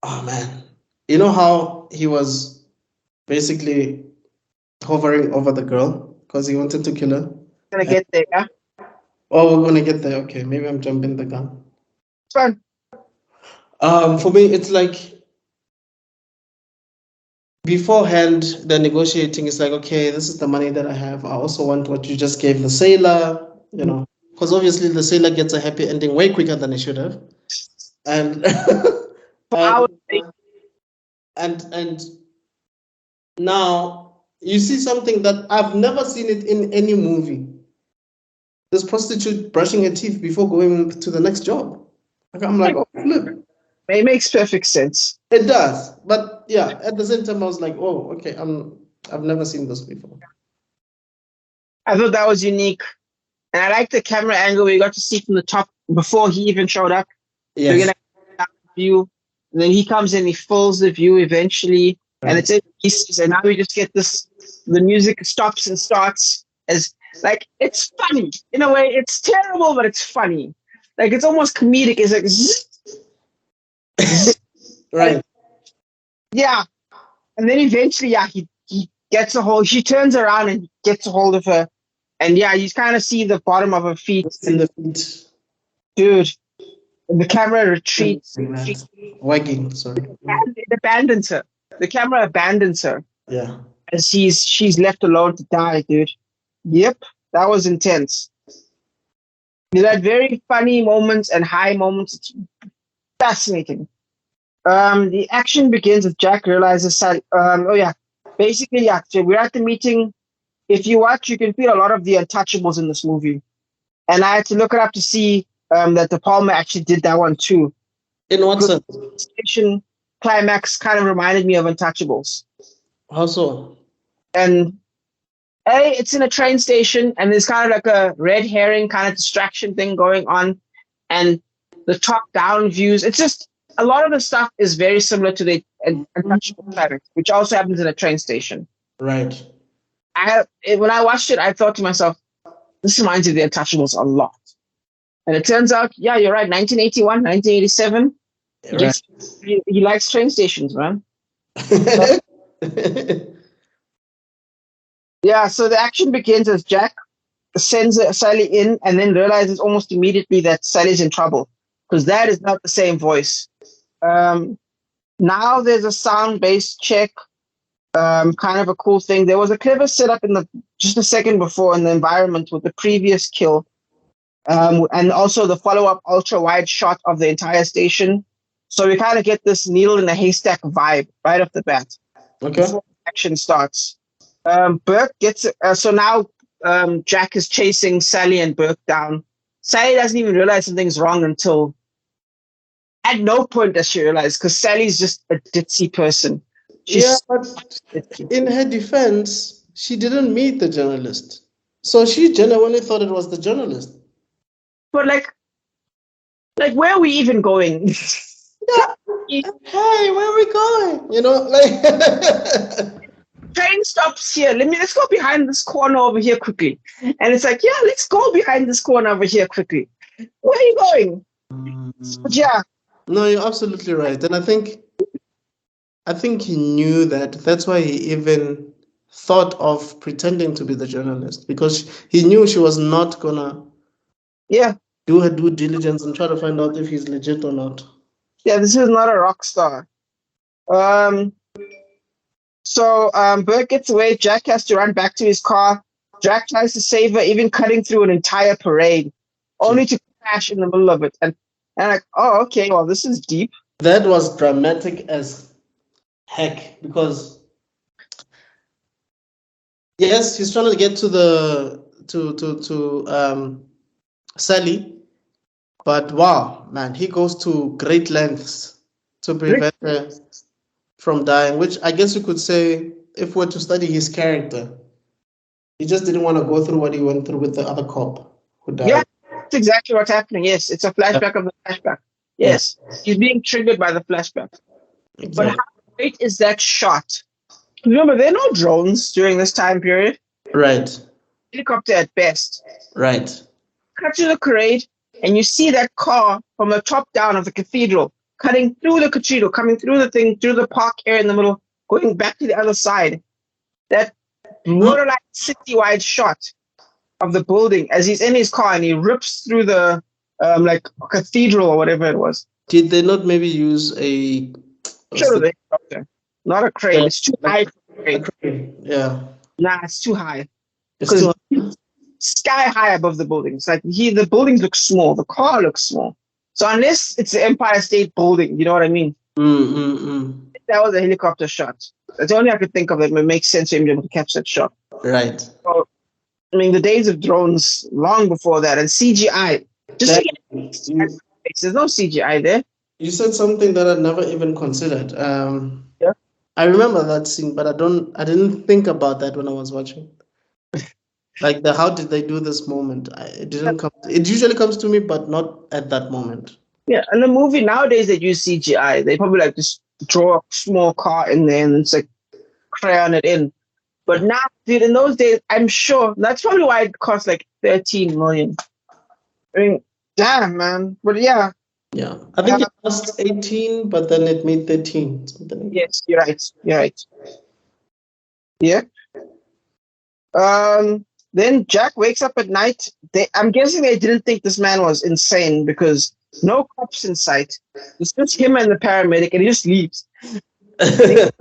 Oh man, you know how he was basically hovering over the girl because he wanted to kill her. Gonna get there, yeah? Oh, we're gonna get there. Okay, maybe I'm jumping the gun. It's fine. For me, it's like beforehand, the negotiating is like, okay, this is the money that I have. I also want what you just gave the sailor, because obviously the sailor gets a happy ending way quicker than it should have. And and now you see something that I've never seen it in any movie. This prostitute brushing her teeth before going to the next job. I'm like, oh, flip. It makes perfect sense. It does, but yeah, at the same time, I was like, oh, okay, I've never seen this before. I thought that was unique, and I like the camera angle we got to see from the top before he even showed up. Yes. So you get a view And then he comes in, he fills the view eventually, and it's in pieces. And now we just get this, the music stops and starts as, like, it's funny. In a way, it's terrible, but it's funny. Like, it's almost comedic. It's like, Right. like, yeah. And then eventually, yeah, he gets a hold, she turns around and gets a hold of her. And yeah, you kind of see the bottom of her feet. In the feet. Dude, the camera retreats. Wagging, sorry. It abandons her. The camera abandons her. Yeah. And she's left alone to die, dude. Yep, that was intense. You had very funny moments and high moments. It's fascinating. The action begins as Jack realizes, basically, yeah, so we're at the meeting. If you watch, you can feel a lot of the untouchables in this movie. And I had to look it up to see that De Palma actually did that one too. In what sense? Station climax kind of reminded me of Untouchables. How so? And it's in a train station, and there's kind of like a red herring kind of distraction thing going on, and the top-down views. It's just a lot of the stuff is very similar to the Untouchable climax, which also happens in a train station. Right. When I watched it, I thought to myself, this reminds me of the Untouchables a lot. And it turns out, yeah, you're right, 1981, 1987. Right. He likes train stations, man. Yeah, so the action begins as Jack sends Sally in and then realizes almost immediately that Sally's in trouble because that is not the same voice. Now there's a sound-based check, kind of a cool thing. There was a clever setup in just a second before in the environment with the previous kill, and also the follow-up ultra-wide shot of the entire station. So we kind of get this needle in a haystack vibe right off the bat. Okay. Before action starts. Burke gets so now Jack is chasing Sally and Burke down. Sally doesn't even realize something's wrong until at no point does she realize, because Sally's just a ditzy person. But in her defense, she didn't meet the journalist. So she genuinely thought it was the journalist. But like where are we even going? Yeah. Hey, where are we going? You know, like train stops here. Let's go behind this corner over here quickly. And it's like, yeah, let's go behind this corner over here quickly. Where are you going? But yeah. No, you're absolutely right. And I think he knew that. That's why he even thought of pretending to be the journalist, because he knew she was not gonna do her due diligence and try to find out if he's legit or not. Yeah, this is not a rock star. So Burke gets away. Jack has to run back to his car. Jack tries to save her, even cutting through an entire parade, only to crash in the middle of it. And like, oh, okay, well, this is deep. That was dramatic as heck, because yes, he's trying to get to Sally, but wow, man, he goes to great lengths to prevent her from dying, which I guess you could say, if we're to study his character, he just didn't want to go through what he went through with the other cop who died. Yeah, that's exactly what's happening. Yes, it's a flashback of the flashback. Yes, he's being triggered by the flashback. Exactly. But how great is that shot? Remember, there are no drones during this time period. Right. Helicopter at best. Right. Cut to the parade, and you see that car from the top down of the cathedral, cutting through the cathedral, coming through the thing, through the park area in the middle, going back to the other side. That borderline city-wide shot of the building as he's in his car and he rips through the cathedral or whatever it was. Did they not maybe use a helicopter? Not a crane. It's too high for a crane. Yeah. Nah, it's too high. Because sky high above the buildings. Like the buildings look small, the car looks small. So unless it's the Empire State Building, you know what I mean? That was a helicopter shot. That's the only I could think of that would make sense for him to be able to catch that shot. Right. So, I mean, the days of drones long before that, and CGI. There's no CGI there. You said something that I'd never even considered. Yeah. I remember that scene, but I didn't think about that when I was watching. Like how did they do this moment? It didn't come. It usually comes to me, but not at that moment. Yeah, and the movie nowadays they use CGI. They probably like just draw a small car in there and it's like crayon it in. But now, dude, in those days, I'm sure that's probably why it cost like 13 million. I mean, damn, man. But yeah, Yeah, I think it cost 18, but then it made 13. Something like that. yes, you're right. You're right. Yeah. Then Jack wakes up at night. I'm guessing they didn't think this man was insane because no cops in sight. It's just him and the paramedic, and he just leaves. They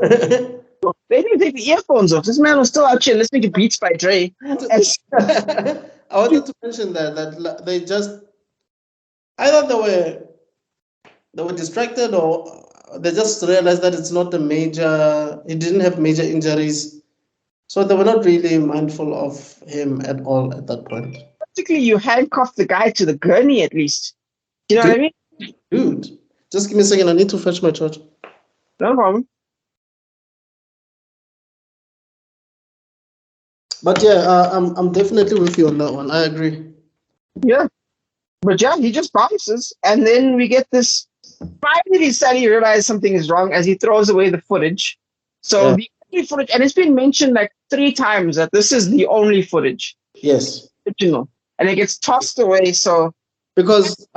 didn't take the earphones off. This man was still out here listening to Beats by Dre. I wanted to mention that they just either they were distracted or they just realized that it's not a major. He didn't have major injuries, so they were not really mindful of him at all at that point. Particularly, you handcuff the guy to the gurney at least. You know what I mean? Dude, just give me a second. I need to fetch my charger. No problem. But yeah, I'm definitely with you on that one. I agree. Yeah. But yeah, he just bounces, and then we get this. Finally, Sally realizes something is wrong as he throws away the footage. So the only footage, and it's been mentioned like 3 times that this is the only footage. Yes. Original, and it gets tossed away. So because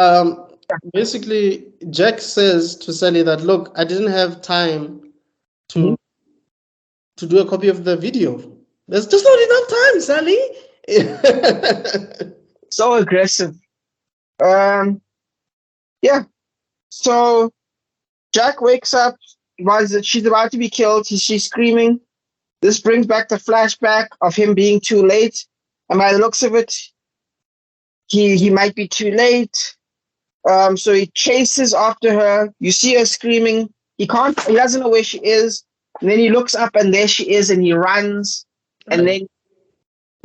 basically Jack says to Sally that, look, I didn't have time to do a copy of the video. There's just not enough time, Sally. So aggressive. Yeah. So Jack wakes up, she's about to be killed. She's screaming. This brings back the flashback of him being too late. And by the looks of it, he might be too late. So he chases after her. You see her screaming. He doesn't know where she is. And then he looks up and there she is and he runs. And then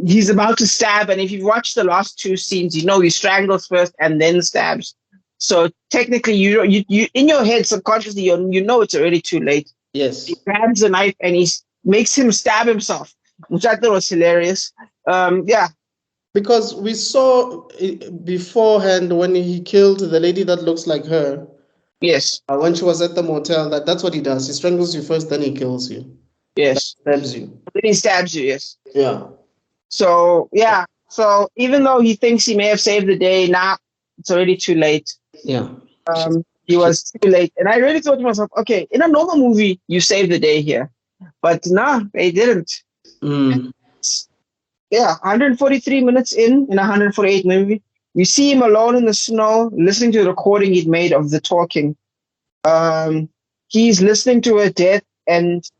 he's about to stab. And if you've watched the last 2 scenes, you know he strangles first and then stabs. So technically, you in your head subconsciously, you know it's already too late. Yes. He grabs a knife and he makes him stab himself, which I thought was hilarious. Yeah. Because we saw beforehand when he killed the lady that looks like her. Yes. When she was at the motel, that's what he does. He strangles you first, then he kills you. Yes. Stabs you. Then he stabs you. Yes. Yeah. So yeah. So even though he thinks he may have saved the day, it's already too late. Yeah. He was too late. And I really thought to myself, okay, in a normal movie, you save the day here. But no, they didn't. Yeah, 143 minutes in a 148 movie. We see him alone in the snow, listening to the recording he'd made of the talking. He's listening to her death, and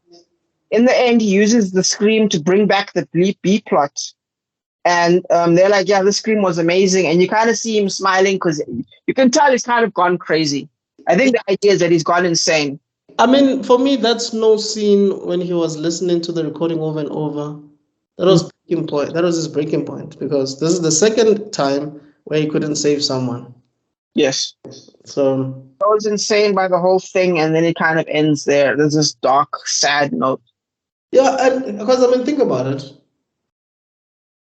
in the end, he uses the scream to bring back the B plot. And they're like, yeah, the scream was amazing. And you kind of see him smiling because you can tell he's kind of gone crazy. I think the idea is that he's gone insane. I mean, for me, that's no scene when he was listening to the recording over and over. That was breaking point. That was his breaking point because this is the second time where he couldn't save someone. Yes. So I was insane by the whole thing, and then it kind of ends there. There's this dark, sad note. Yeah, and because I mean, think about it.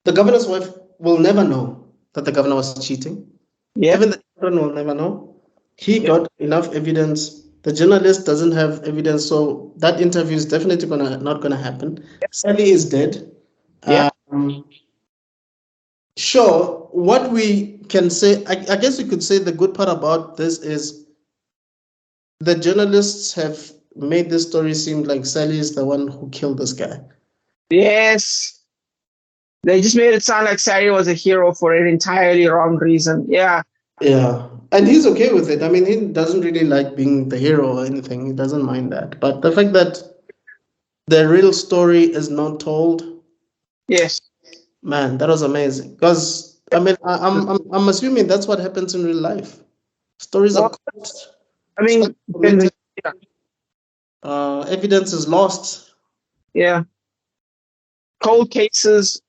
The governor's wife will never know that the governor was cheating. Yeah. Even the children will never know. He got enough evidence. The journalist doesn't have evidence, so that interview is definitely not gonna happen. Sally is dead. Yeah. Sure. What we can say, I guess we could say the good part about this is the journalists have made this story seem like Sally is the one who killed this guy. Yes. They just made it sound like Sally was a hero for an entirely wrong reason. Yeah. Yeah. And he's okay with it. I mean, he doesn't really like being the hero or anything. He doesn't mind that. But the fact that the real story is not told. Yes. Man, that was amazing. Because I mean, I'm assuming that's what happens in real life. Stories are cut. I mean, evidence is lost. Yeah. Cold cases.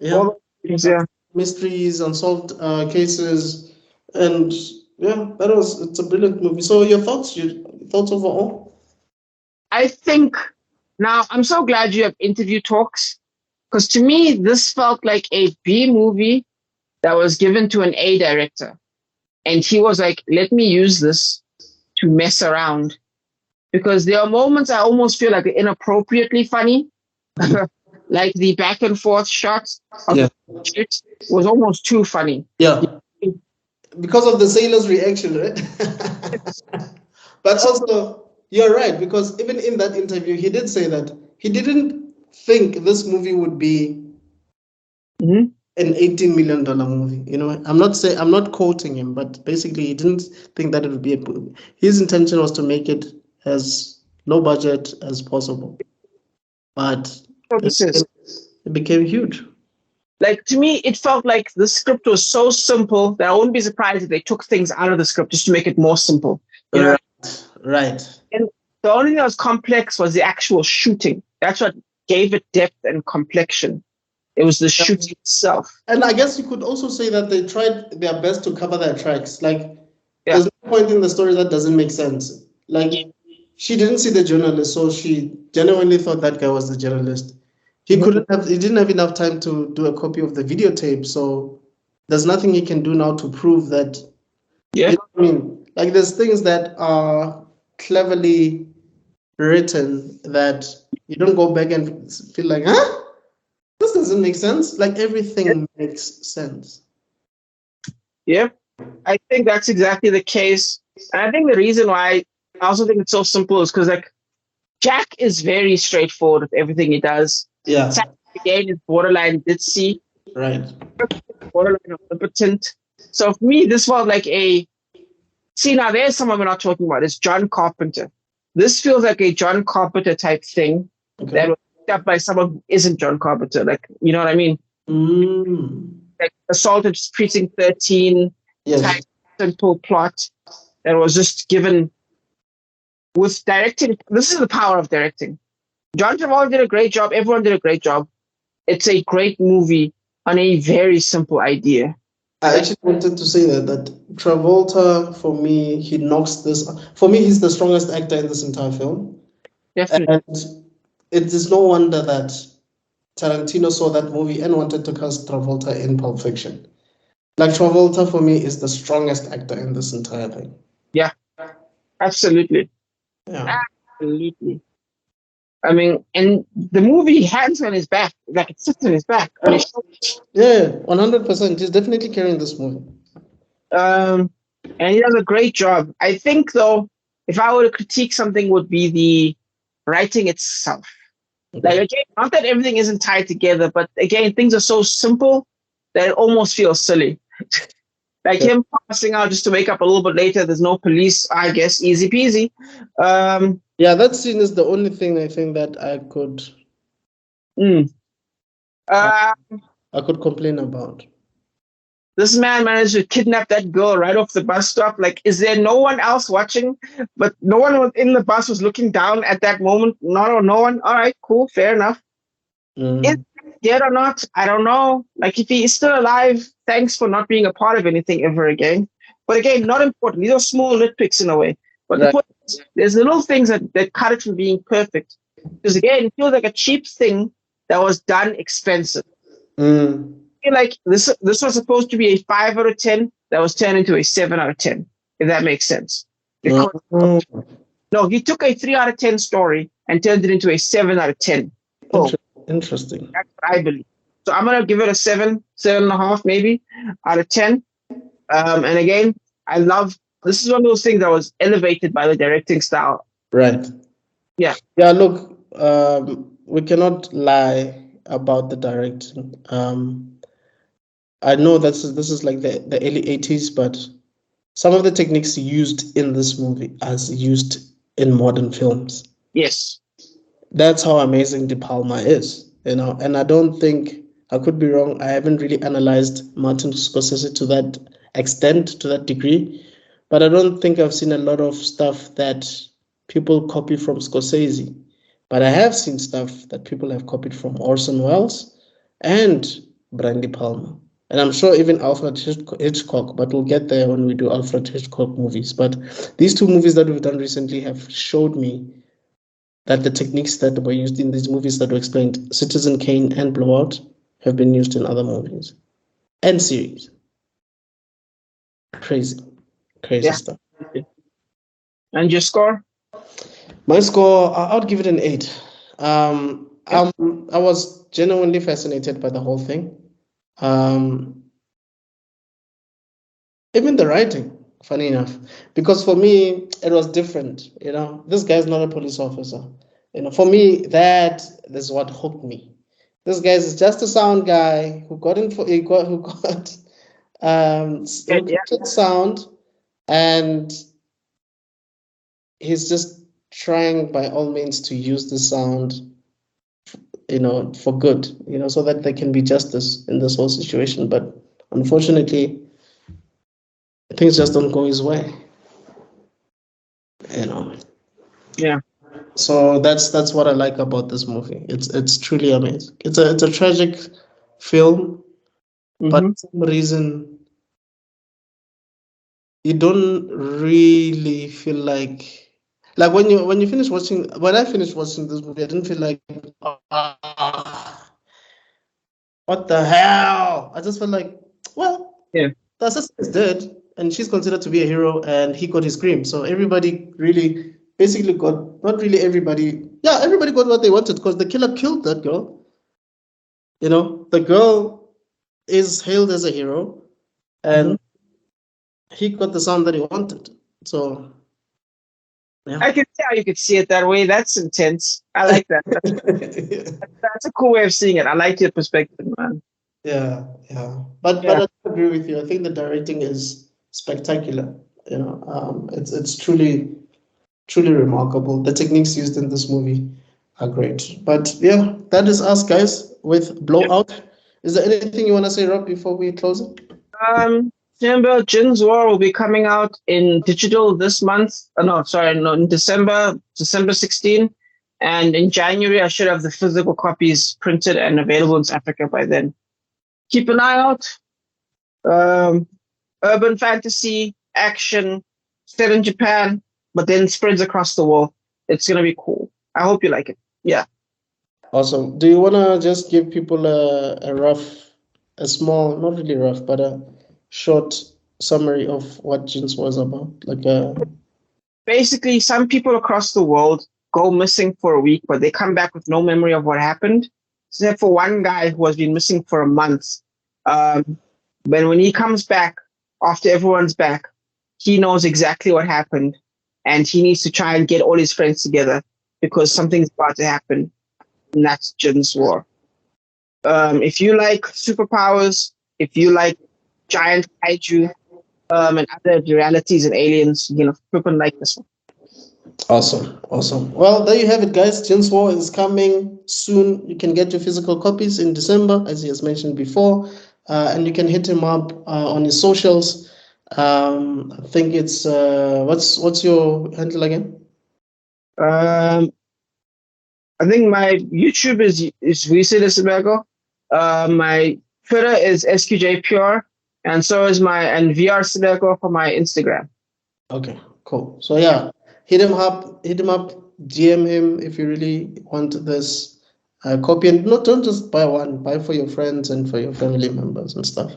Yeah. Yeah. Mysteries, unsolved cases, and yeah, it's a brilliant movie. So your thoughts overall? I think now I'm so glad you have interview talks because to me this felt like a B movie that was given to an A director, And he was like, let me use this to mess around. Because there are moments I almost feel like inappropriately funny. Like the back and forth shots of Yeah. the shit was almost too funny. Yeah. Because of the sailor's reaction, right? But also, you're right, because even in that interview, he did say that he didn't think this movie would be Mhm. an $18 million movie. You know, I'm not quoting him, but basically he didn't think that it would be his intention was to make it as low budget as possible. But it became huge. Like, to me, it felt like the script was so simple that I wouldn't be surprised if they took things out of the script just to make it more simple. You know? Right. And the only thing that was complex was the actual shooting. That's what gave it depth and complexion. It was the shooting itself. And I guess you could also say that they tried their best to cover their tracks. Like, there's no point in the story that doesn't make sense. Like, she didn't see the journalist, so she genuinely thought that guy was the journalist. He didn't have enough time to do a copy of the videotape, so there's nothing he can do now to prove that. Yeah. You know what I mean? Like, there's things that are cleverly written that you don't go back and feel like, huh? This doesn't make sense. Like, everything makes sense. Yeah. I think that's exactly the case. And I think the reason why I also think it's so simple is because, like, Jack is very straightforward with everything he does. Yeah. Again, is borderline ditzy. Right. Borderline omnipotent. So for me, this felt like see, now there's someone we're not talking about. It's John Carpenter. This feels like a John Carpenter type thing that was picked up by someone who isn't John Carpenter. Like, you know what I mean? Like Assaulted Precinct 13 type simple plot that was just given with directing. This is the power of directing. John Travolta did a great job. Everyone did a great job. It's a great movie on a very simple idea. I actually wanted to say that Travolta, for me, he knocks this. For me, he's the strongest actor in this entire film. Definitely. And it is no wonder that Tarantino saw that movie and wanted to cast Travolta in Pulp Fiction. Like, Travolta, for me, is the strongest actor in this entire thing. Yeah, absolutely. Yeah. Absolutely. I mean, and the movie hands on his back, like it sits on his back. Yeah, 100%. He's definitely carrying this movie. And he does a great job. I think, though, if I were to critique something, would be the writing itself. Okay. Like, again, not that everything isn't tied together, but again, things are so simple that it almost feels silly. Like him passing out just to wake up a little bit later. There's no police, I guess, easy peasy. Yeah, that scene is the only thing I think that I could complain about. This man managed to kidnap that girl right off the bus stop. Like, is there no one else watching? But no one was in the bus was looking down at that moment. No one. All right, cool, fair enough. Is he dead or not? I don't know. Like, if he is still alive, thanks for not being a part of anything ever again. But again, not important. These are small nitpicks in a way. But the point is, there's little things that cut it from being perfect. Because again, it feels like a cheap thing that was done expensive. I feel like this was supposed to be a 5 out of 10 that was turned into a 7 out of 10, if that makes sense. Because, no, he took a 3 out of 10 story and turned it into a 7 out of 10. Interesting. That's what I believe. So I'm gonna give it a 7.5 maybe out of 10. And again, this is one of those things that was elevated by the directing style. Right. Yeah. Yeah, look, we cannot lie about the directing. I know this is like the early 80s, but some of the techniques used in this movie as used in modern films. Yes. That's how amazing De Palma is, and I don't think, I could be wrong. I haven't really analyzed Martin Scorsese to that extent, to that degree, but I don't think I've seen a lot of stuff that people copy from Scorsese. But I have seen stuff that people have copied from Orson Welles and briandepalma. And I'm sure even Alfred Hitchcock, but we'll get there when we do Alfred Hitchcock movies. But these two movies that we've done recently have showed me that the techniques that were used in these movies that were explained, Citizen Kane and Blowout, have been used in other movies and series. Crazy. Crazy stuff. And your score? My score, I would give it an 8. I was genuinely fascinated by the whole thing. Even the writing, funny enough, because for me it was different. This guy's not a police officer. For me, that is what hooked me. This guy is just a sound guy who got sound, and he's just trying by all means to use the sound, for good, so that there can be justice in this whole situation. But unfortunately, things just don't go his way. Yeah. So that's what I like about this movie. It's truly amazing. It's a tragic film, but for some reason you don't really feel like when you finish watching. When I finished watching this movie, I didn't feel like, what the hell? I just felt like, well, the assassin is dead, and she's considered to be a hero, and he got his cream. So everybody really basically got, not really everybody, everybody got what they wanted, because the killer killed that girl. The girl is hailed as a hero, and he got the sound that he wanted. So I can see how you could see it that way. That's intense. I like that. That's a cool way of seeing it. I like your perspective, man. Yeah. But I agree with you. I think the directing is spectacular. It's truly remarkable. The techniques used in this movie are great. But yeah, that is us, guys, with Blowout. Is there anything you want to say, Rob, before we close it? Remember, Jin's War will be coming out in digital this month. In December 16. And in January, I should have the physical copies printed and available in South Africa by then. Keep an eye out. Urban fantasy, action, set in Japan, but then spreads across the world. It's going to be cool. I hope you like it. Yeah. Awesome. Do you want to just give people a small, not really rough, but a short summary of what Jin's was about? Basically, some people across the world go missing for a week, but they come back with no memory of what happened. Except for one guy who has been missing for a month. When he comes back, after everyone's back, he knows exactly what happened, and he needs to try and get all his friends together because something's about to happen, and that's Jin's War. If you like superpowers, if you like giant kaiju, and other realities and aliens, flipping like this one. Awesome. Well, there you have it, guys. Jin's War is coming soon. You can get your physical copies in December, as he has mentioned before, and you can hit him up on his socials. I think it's what's your handle again? I think my YouTube is Visa Desibego. My Twitter is SQJ Pure, and so is and VR Sibego for my Instagram. Okay, cool. So yeah, hit him up, DM him if you really want this copy, and don't just buy one, buy for your friends and for your family members and stuff.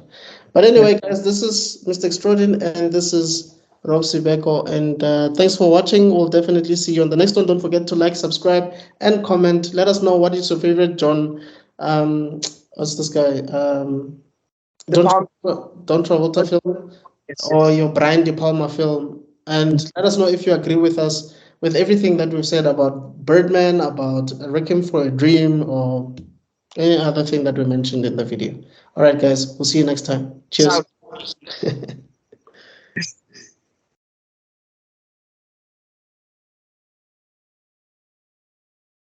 But anyway, guys, this is Mr. Extraordin, and this is Rob Sibeko, and thanks for watching. We'll definitely see you on the next one. Don't forget to like, subscribe, and comment. Let us know what is your favorite John. What's this guy? John Travolta film, or your briandepalma film, and let us know if you agree with us with everything that we've said about Birdman, about Requiem for a Dream, or any other thing that we mentioned in the video. All right, guys, we'll see you next time. Cheers.